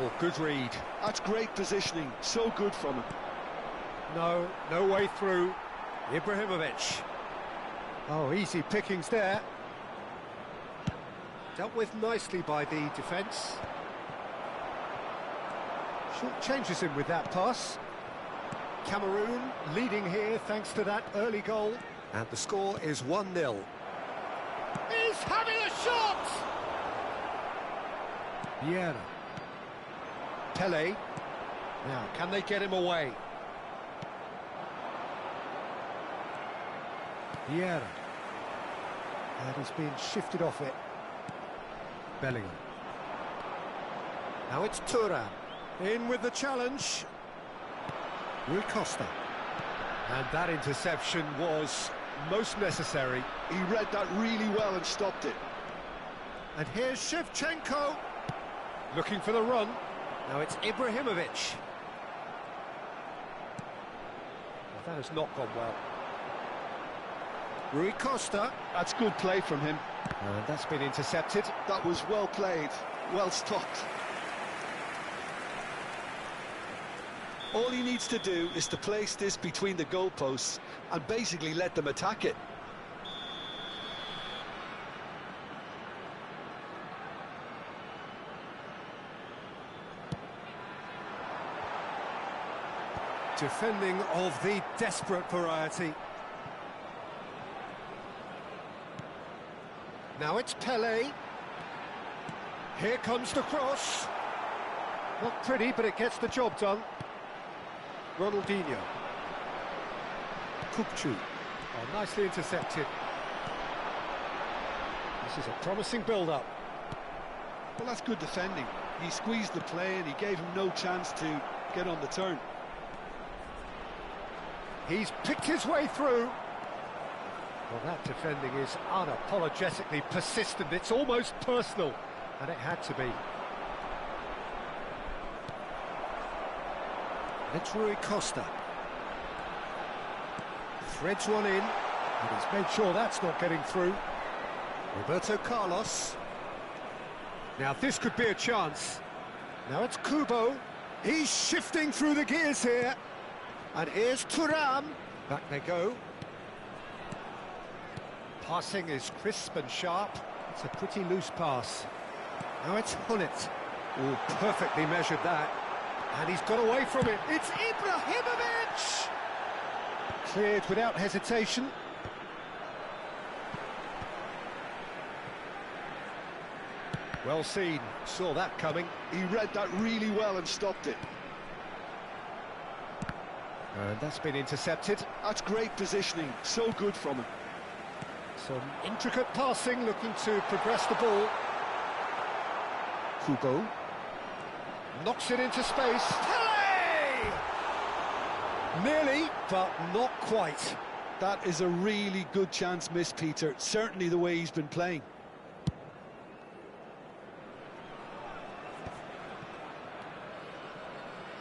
Oh, good read. That's great positioning, so good from him. No way through. Ibrahimovic. Oh, easy pickings there. Dealt with nicely by the defence. Short changes him with that pass. Cameroon leading here thanks to that early goal. And the score is 1-0. He's having a shot! Vieira. Pele. Now, can they get him away? Vieira. And he's being shifted off it. Bellingham. Now it's Thuram. In with the challenge. Rui Costa. And that interception was most necessary. He read that really well and stopped it. And here's Shevchenko. Looking for the run. Now it's Ibrahimovic. Well, that has not gone well. Rui Costa. That's good play from him. And that's been intercepted. That was well played, well stopped. All he needs to do is to place this between the goalposts and basically let them attack it. Defending of the desperate variety. Now it's Pele. Here comes the cross. Not pretty, but it gets the job done. Ronaldinho. Kukçu. Oh, nicely intercepted. This is a promising build-up. Well, that's good defending. He squeezed the play and he gave him no chance to get on the turn. He's picked his way through. Well, that defending is unapologetically persistent. It's almost personal, and it had to be. It's Rui Costa. Threads one in, and he's made sure that's not getting through. Roberto Carlos. Now this could be a chance. Now it's Kubo. He's shifting through the gears here. And here's Thuram. Back they go. Passing is crisp and sharp. It's a pretty loose pass. Now it's Hullet. Oh, perfectly measured that. And he's got away from it. It's Ibrahimovic! Cleared without hesitation. Well seen. Saw that coming. He read that really well and stopped it. And that's been intercepted. That's great positioning. So good from him. Some intricate passing, looking to progress the ball. Kubo. Knocks it into space. Pele! Nearly, but not quite. That is a really good chance missed, Peter. Certainly the way he's been playing.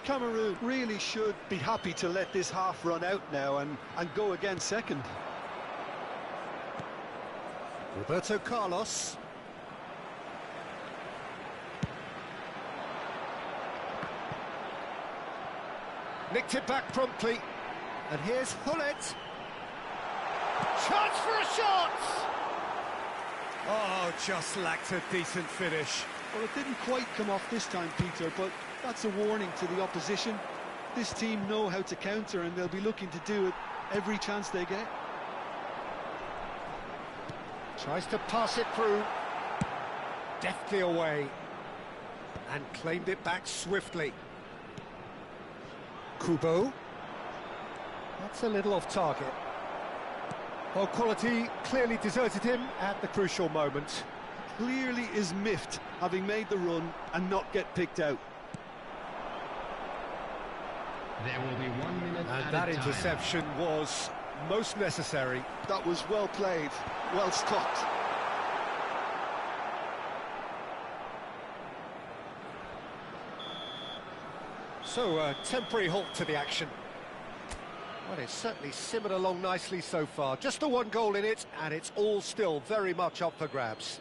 Cameroon really should be happy to let this half run out now and go again second. Roberto Carlos. Nicked it back promptly. And here's Hullet. Chance for a shot! Oh, just lacked a decent finish. Well, it didn't quite come off this time, Peter, but that's a warning to the opposition. This team know how to counter, and they'll be looking to do it every chance they get. Tries to pass it through. Deftly away. And claimed it back swiftly. Kubo. That's a little off target. Well, quality clearly deserted him at the crucial moment. Clearly is miffed, having made the run and not get picked out. There will be 1 minute And that interception was most necessary. That was well played, well stopped. So, a temporary halt to the action. Well, it's certainly simmered along nicely so far. Just the one goal in it, and it's all still very much up for grabs.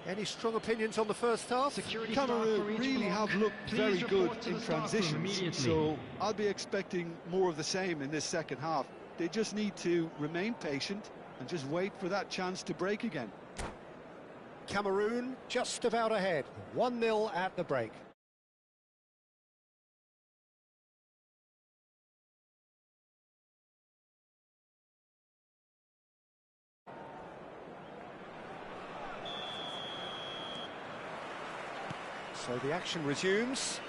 Any strong opinions on the first half? Cameroon really have looked very good in transitions, so I'll be expecting more of the same in this second half. They just need to remain patient and just wait for that chance to break again. Cameroon just about ahead, 1-0 at the break. So the action resumes.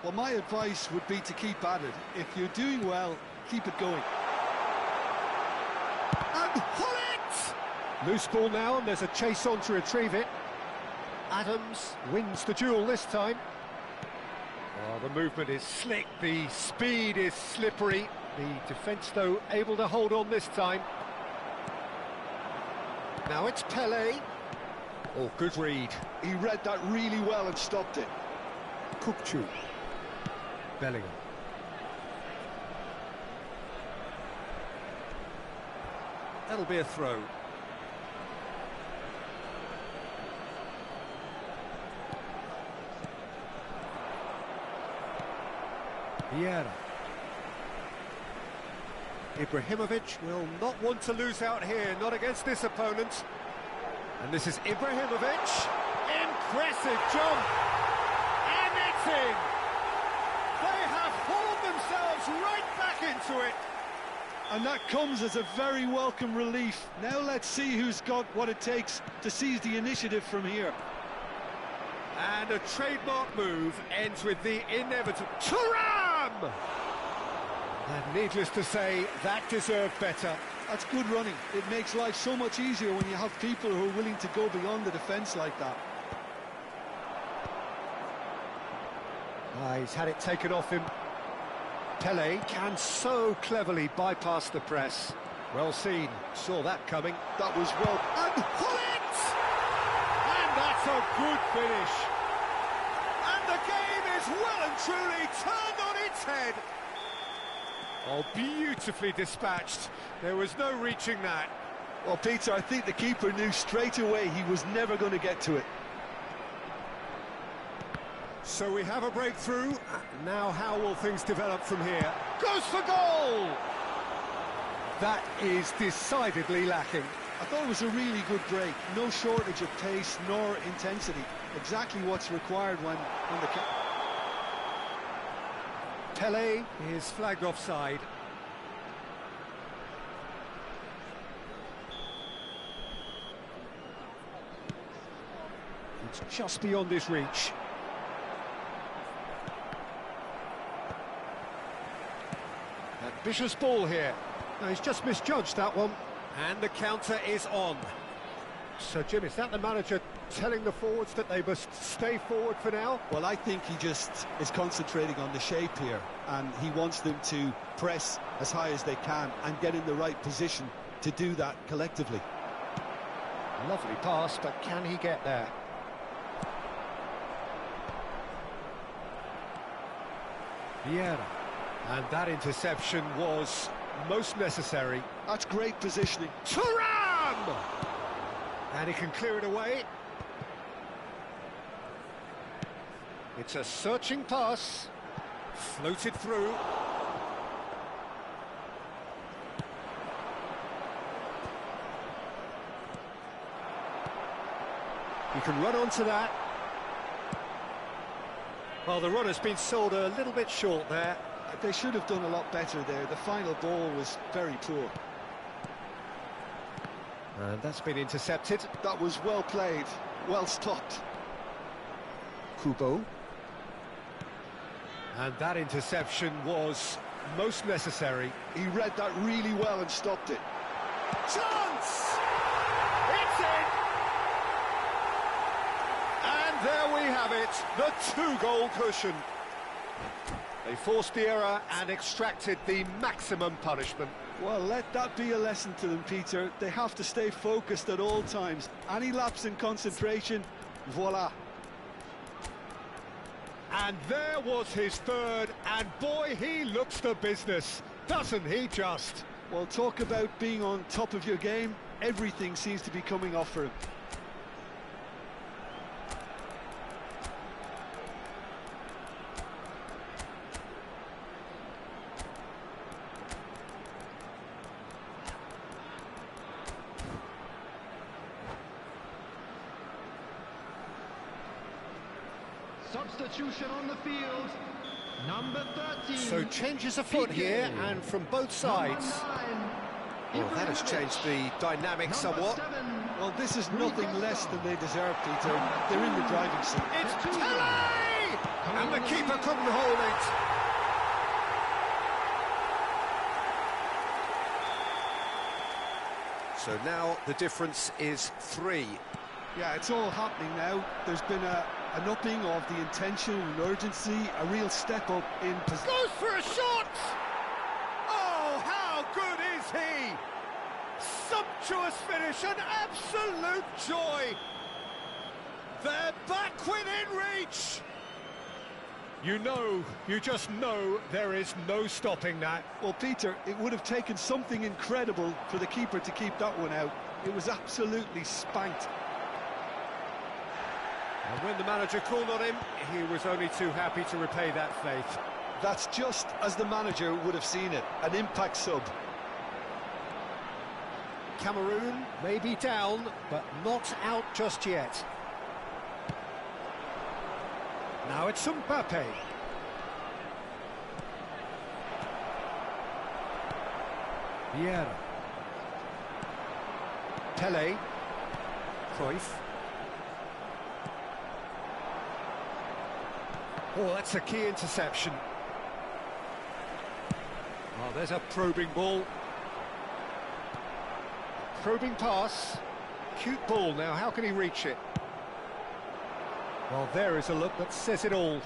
Well, my advice would be to keep at it. If you're doing well, keep it going. And Hullet! Loose ball now, and there's a chase on to retrieve it. Adams wins the duel this time. Oh, the movement is slick, the speed is slippery. The defence, though, able to hold on this time. Now it's Pelé. Oh, good read. He read that really well and stopped it. Kukçu. Bellingham. That'll be a throw. Vieira. Ibrahimovic will not want to lose out here, not against this opponent. And this is Ibrahimovic. Impressive jump. And it's in. They have hauled themselves right back into it. And that comes as a very welcome relief. Now let's see who's got what it takes to seize the initiative from here. And a trademark move ends with the inevitable Thuram! And needless to say, that deserved better. That's good running. It makes life so much easier when you have people who are willing to go beyond the defence like that. He's had it taken off him. Pelé can so cleverly bypass the press. Well seen, saw that coming. That was well... And Hullet! And that's a good finish. And the game is well and truly turned on its head. Oh, beautifully dispatched. There was no reaching that. Well, Peter, I think the keeper knew straight away he was never going to get to it. So we have a breakthrough. Now how will things develop from here? Goes for goal! That is decidedly lacking. I thought it was a really good break. No shortage of pace nor intensity. Exactly what's required when the... Pelé is flagged offside. It's just beyond his reach. Ambitious ball here. No, he's just misjudged that one. And the counter is on. So, Jim, is that the manager telling the forwards that they must stay forward for now? Well, I think he just is concentrating on the shape here, and he wants them to press as high as they can and get in the right position to do that collectively. Lovely pass, but can he get there? Vieira. And that interception was most necessary. That's great positioning. Thuram! And he can clear it away. It's a searching pass. Floated through. You can run onto that. Well, the run has been sold a little bit short there. They should have done a lot better there. The final ball was very poor. And that's been intercepted. That was well played, well stopped. Kubo. And that interception was most necessary. He read that really well and stopped it. Chance! It's in! And there we have it, the two-goal cushion. They forced the error and extracted the maximum punishment. Well, let that be a lesson to them, Peter. They have to stay focused at all times. Any lapse in concentration, voila. And there was his third, and boy, he looks the business, doesn't he just? Well, talk about being on top of your game. Everything seems to be coming off for him. Substitution on the field, number 13. So changes afoot here, and from both sides. Well, that has changed the dynamic somewhat. Well, this is nothing less than they deserve, Peter. They're in the driving seat. It's Pele! And the keeper couldn't hold it. So now the difference is 3. Yeah, it's all happening now. There's been an upping of the intention and urgency, a real step up in position. Goes for a shot! Oh, how good is he? Sumptuous finish, an absolute joy. They're back within reach. You just know there is no stopping that. Well, Peter, it would have taken something incredible for the keeper to keep that one out. It was absolutely spanked. And when the manager called on him, he was only too happy to repay that faith. That's just as the manager would have seen it, an impact sub. Cameroon may be down, but not out just yet. Now it's Mbappe. Vieira. Pele. Cruyff. Oh, that's a key interception. Oh, there's a probing ball. Probing pass. Cute ball now, how can he reach it? Well, there is a look that says it all.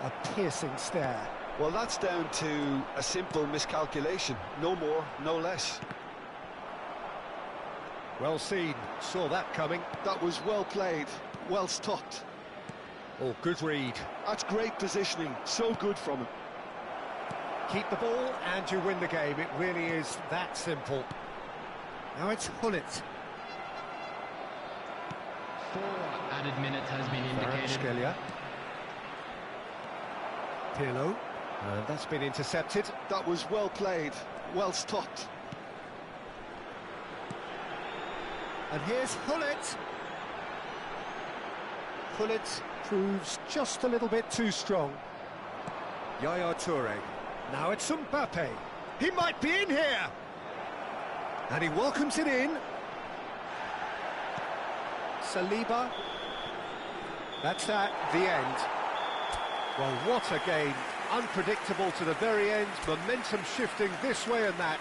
A piercing stare. Well, that's down to a simple miscalculation. No more, no less. Well seen, saw that coming. That was well played, well stopped. Oh, good read. That's great positioning, so good from him. Keep the ball and you win the game. It really is that simple. Now it's Hullet. 4 added minutes has been indicated. Pirlo. And that's been intercepted. That was well played, well stopped. And here's Hullet. Hullet proves just a little bit too strong. Yaya Toure. Now it's Mbappe. He might be in here. And he welcomes it in. Saliba. That's at the end. Well, what a game. Unpredictable to the very end. Momentum shifting this way and that.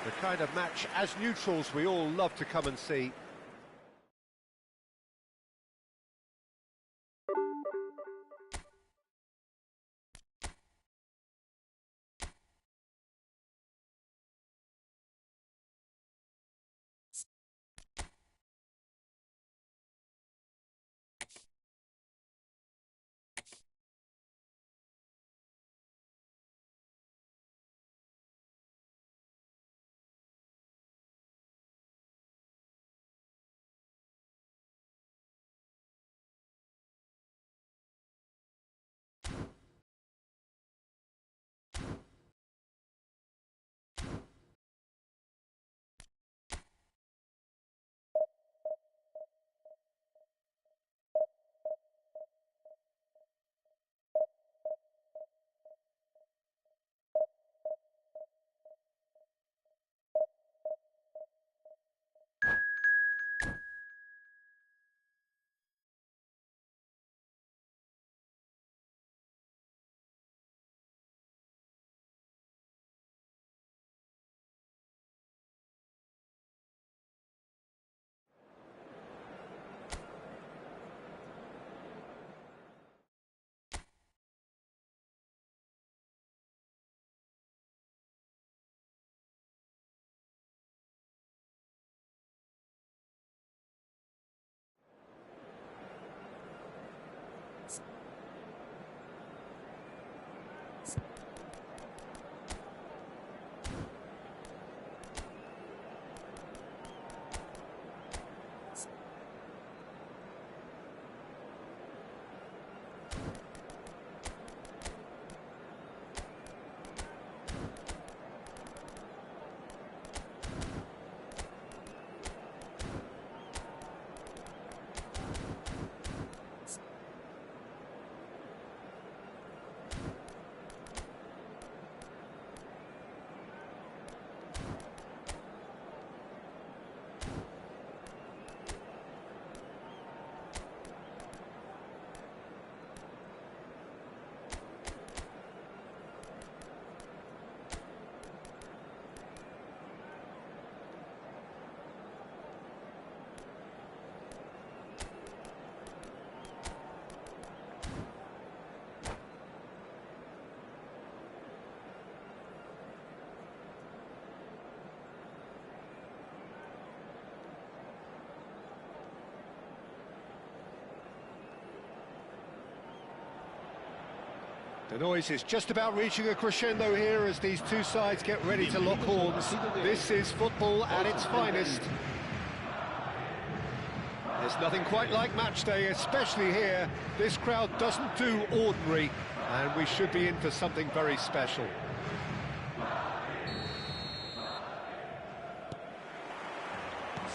The kind of match, as neutrals, we all love to come and see. The noise is just about reaching a crescendo here as these two sides get ready to lock horns. This is football at its finest. There's nothing quite like match day, especially here. This crowd doesn't do ordinary, and we should be in for something very special.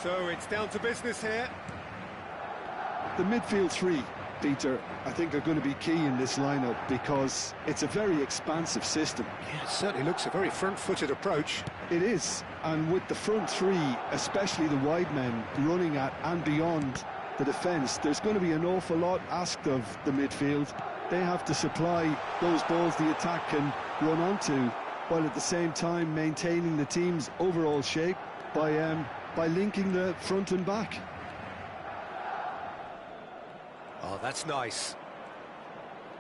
So it's down to business here. The midfield three, Peter, I think are going to be key in this lineup because it's a very expansive system. Yeah, it certainly looks a very front-footed approach. It is, and with the front three, especially the wide men, running at and beyond the defence, there's going to be an awful lot asked of the midfield. They have to supply those balls the attack can run onto, while at the same time maintaining the team's overall shape by linking the front and back. Oh, that's nice.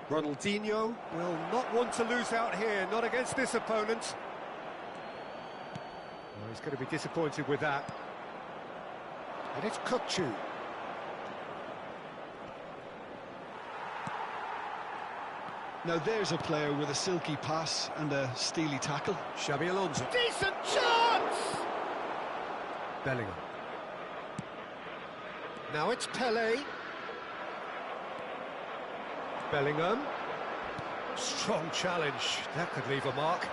Ronaldinho will not want to lose out here, not against this opponent. Oh, he's going to be disappointed with that. And it's Kukçu. Now there's a player with a silky pass and a steely tackle. Xabi Alonso. Decent chance! Bellingham. Now it's Pele. Bellingham. Strong challenge. That could leave a mark.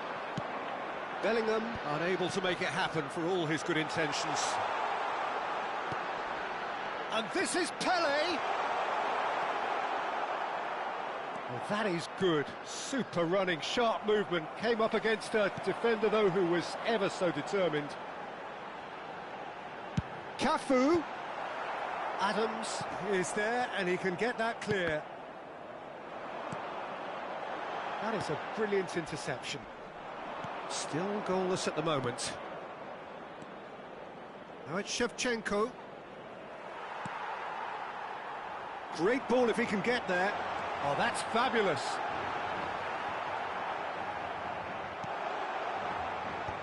Bellingham unable to make it happen for all his good intentions. And this is Pele. Well, that is good. Super running, sharp movement. Came up against a defender, though, who was ever so determined. Cafu. Adams is there, and he can get that clear. That is a brilliant interception. Still goalless at the moment. Now it's Shevchenko. Great ball if he can get there. Oh, that's fabulous.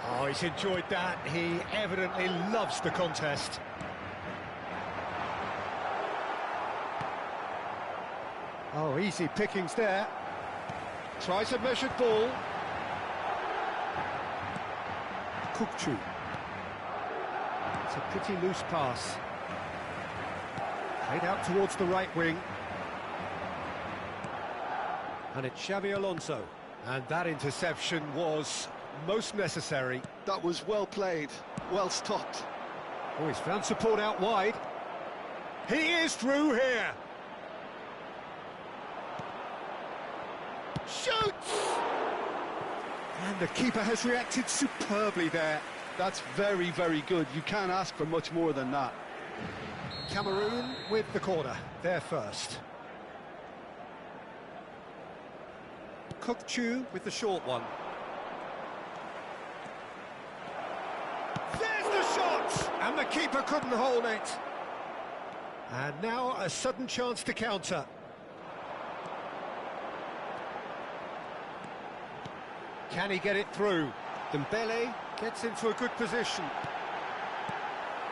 Oh, he's enjoyed that. He evidently loves the contest. Oh, easy pickings there. Tries a measured ball. Kukçu. It's a pretty loose pass. Played out towards the right wing. And it's Xabi Alonso. And that interception was most necessary. That was well played, well stopped. Oh, he's found support out wide. He is through here. Shoots! And the keeper has reacted superbly there. That's very, very good. You can't ask for much more than that. Cameroon with the corner, there first. Kukçu with the short one. There's the shot! And the keeper couldn't hold it. And now a sudden chance to counter. Can he get it through? Dembele gets into a good position.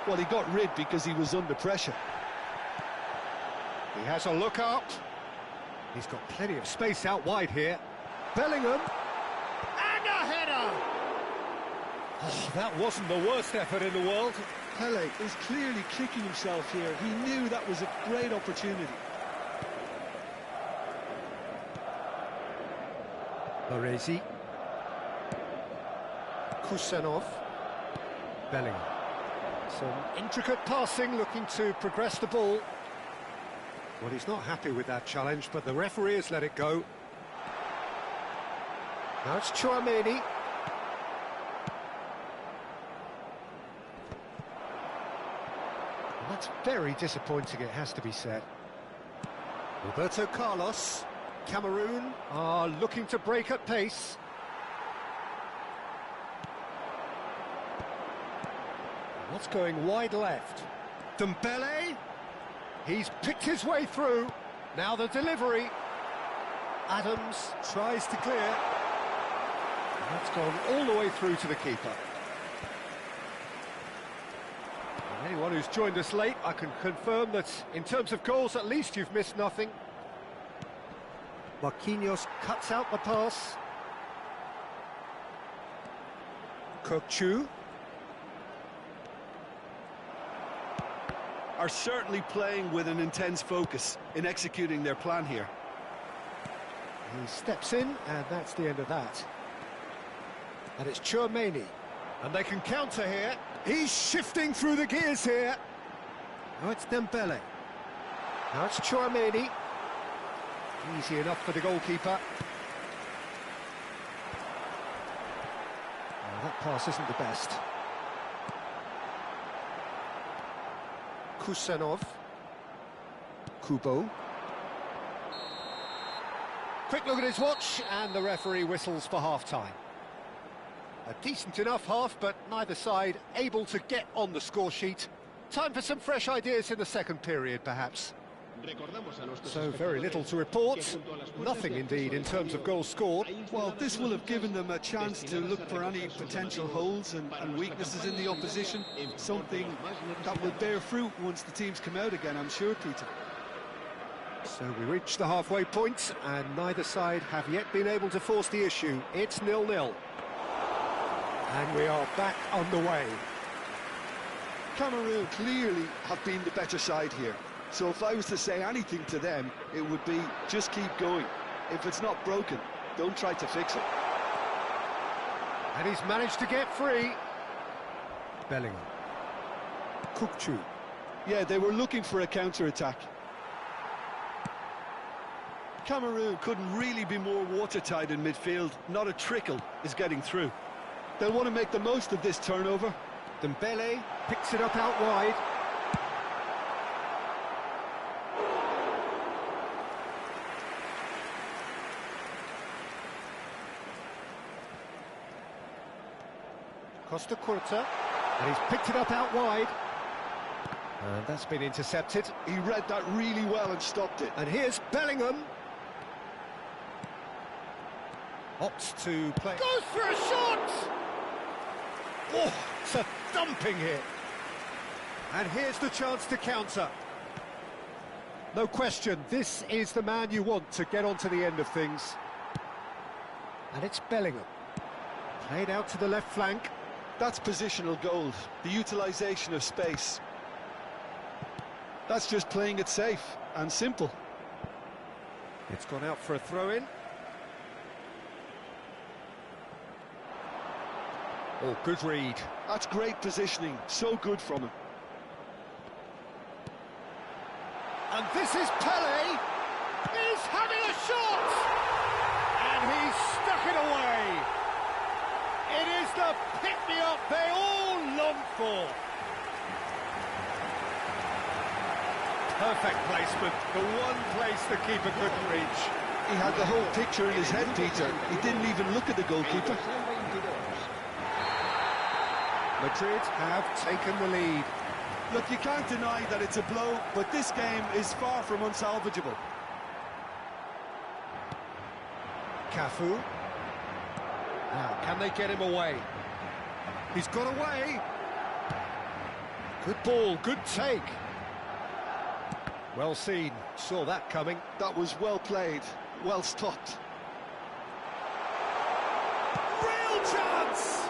Well, he got rid because he was under pressure. He has a look up. He's got plenty of space out wide here. Bellingham. And a header! Oh, that wasn't the worst effort in the world. Pele is clearly kicking himself here. He knew that was a great opportunity. Baresi. Kusanov. Bellingham. Some intricate passing, looking to progress the ball. Well, he's not happy with that challenge, but the referee has let it go. Now it's Tchouaméni. That's very disappointing, it has to be said. Roberto Carlos. Cameroon are looking to break at pace. What's going wide left? Dembele. He's picked his way through. Now the delivery. Adams tries to clear. That's gone all the way through to the keeper. And anyone who's joined us late, I can confirm that in terms of goals, at least you've missed nothing. Marquinhos cuts out the pass. Kokchu. Are certainly playing with an intense focus in executing their plan here. He steps in, and that's the end of that. And it's Tchouaméni. And they can counter here. He's shifting through the gears here. Now it's Dembele. Now it's Tchouaméni. Easy enough for the goalkeeper. Oh, that pass isn't the best. Kusanov. Kubo. Quick look at his watch, and the referee whistles for half-time. A decent enough half, but neither side able to get on the score sheet. Time for some fresh ideas in the second period, perhaps. So very little to report. Nothing, indeed, in terms of goals scored. Well, this will have given them a chance to look for any potential holes and weaknesses in the opposition. Something that will bear fruit once the teams come out again, I'm sure, Peter. So we reach the halfway point, and neither side have yet been able to force the issue. It's 0-0. And we are back underway. Cameroon clearly have been the better side here. So if I was to say anything to them, it would be just keep going. If it's not broken, don't try to fix it. And he's managed to get free. Bellingham. Kokchu. Yeah, they were looking for a counter-attack. Cameroon couldn't really be more watertight in midfield. Not a trickle is getting through. They'll want to make the most of this turnover. Dembele picks it up out wide. Costa Curta, and he's picked it up out wide. And that's been intercepted. He read that really well and stopped it. And here's Bellingham. Opts to play. Goes for a shot! Oh, it's a thumping hit. And here's the chance to counter. No question, this is the man you want to get onto the end of things. And it's Bellingham. Played out to the left flank. That's positional gold, the utilisation of space. That's just playing it safe and simple. It's gone out for a throw-in. Oh, good read. That's great positioning, so good from him. And this is Pelé. He's having a shot! And he's stuck it away. It is the pick-me-up they all long for. Perfect placement, the one place the keeper couldn't reach. He had the whole picture in his head, Peter. He didn't even look at the goalkeeper. Madrid have taken the lead. Look, you can't deny that it's a blow, but this game is far from unsalvageable. Cafu. Now, can they get him away? He's got away. Good ball, good take. Well seen, saw that coming. That was well played, well stopped. Real chance!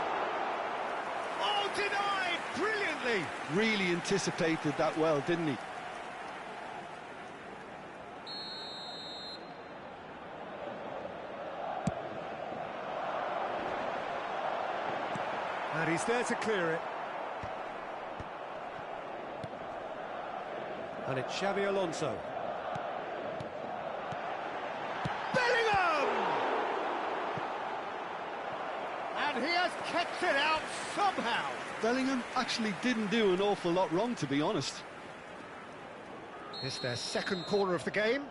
Oh, denied brilliantly. Really anticipated that well, didn't he? And he's there to clear it. And it's Xabi Alonso. Bellingham! And he has kept it out somehow. Bellingham actually didn't do an awful lot wrong, to be honest. It's their second corner of the game.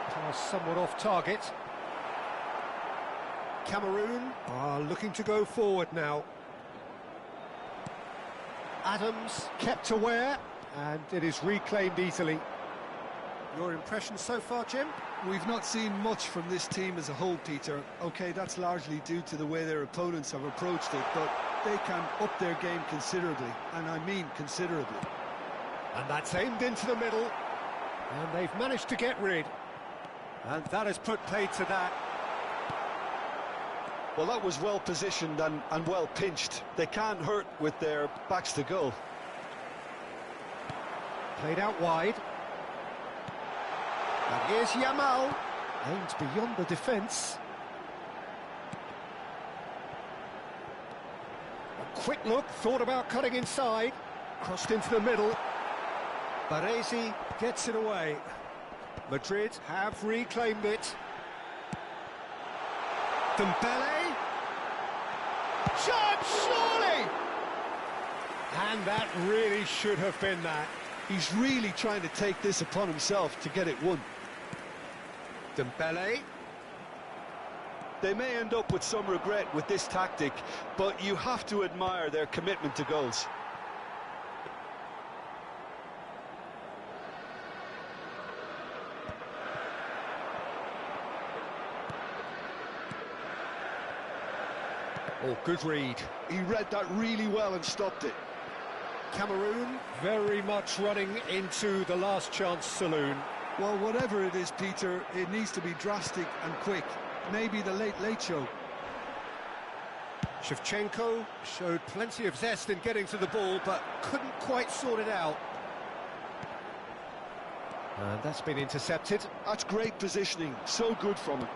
Pass somewhat off target. Cameroon are looking to go forward now. Adams kept aware, and it is reclaimed easily. Your impression so far, Jim? We've not seen much from this team as a whole, Peter. OK, that's largely due to the way their opponents have approached it, but they can up their game considerably, and I mean considerably. And that's aimed into the middle, and they've managed to get rid. And that has put paid to that. Well, that was well positioned and well pinched. They can't hurt with their backs to goal. Played out wide. And here's Yamal. Aimed beyond the defence. A quick look, thought about cutting inside. Crossed into the middle. Baresi gets it away. Madrid have reclaimed it. Dembele. Shot, surely! And that really should have been that. He's really trying to take this upon himself to get it won. Dembele. They may end up with some regret with this tactic, but you have to admire their commitment to goals. Oh, good read. He read that really well and stopped it. Cameroon very much running into the last chance saloon. Well, whatever it is, Peter, it needs to be drastic and quick. Maybe the late show. Shevchenko showed plenty of zest in getting to the ball, but couldn't quite sort it out. And that's been intercepted. That's great positioning, so good from him.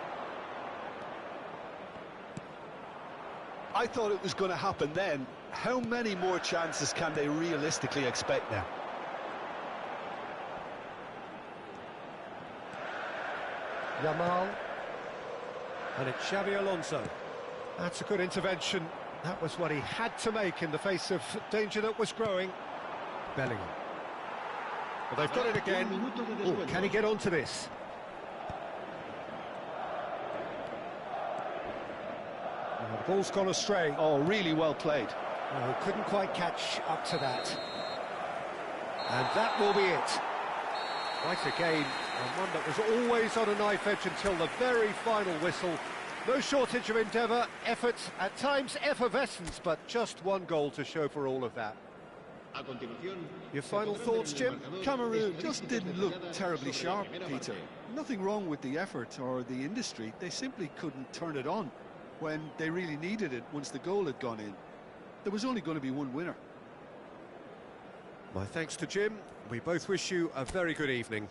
I thought it was going to happen then. How many more chances can they realistically expect now? Yamal. And it's Xabi Alonso. That's a good intervention. That was what he had to make in the face of danger that was growing. Bellingham. Well, they've got it again. Oh, can he get onto this? The ball's gone astray. Oh, really well played. Oh, couldn't quite catch up to that. And that will be it. Quite a game, and one that was always on a knife edge until the very final whistle. No shortage of endeavour, effort, at times effervescence, but just one goal to show for all of that. Your final thoughts, Jim? Cameroon just didn't look terribly sharp, Peter. Nothing wrong with the effort or the industry. They simply couldn't turn it on when they really needed it once the goal had gone in. There was only going to be one winner. My thanks to Jim. We both wish you a very good evening.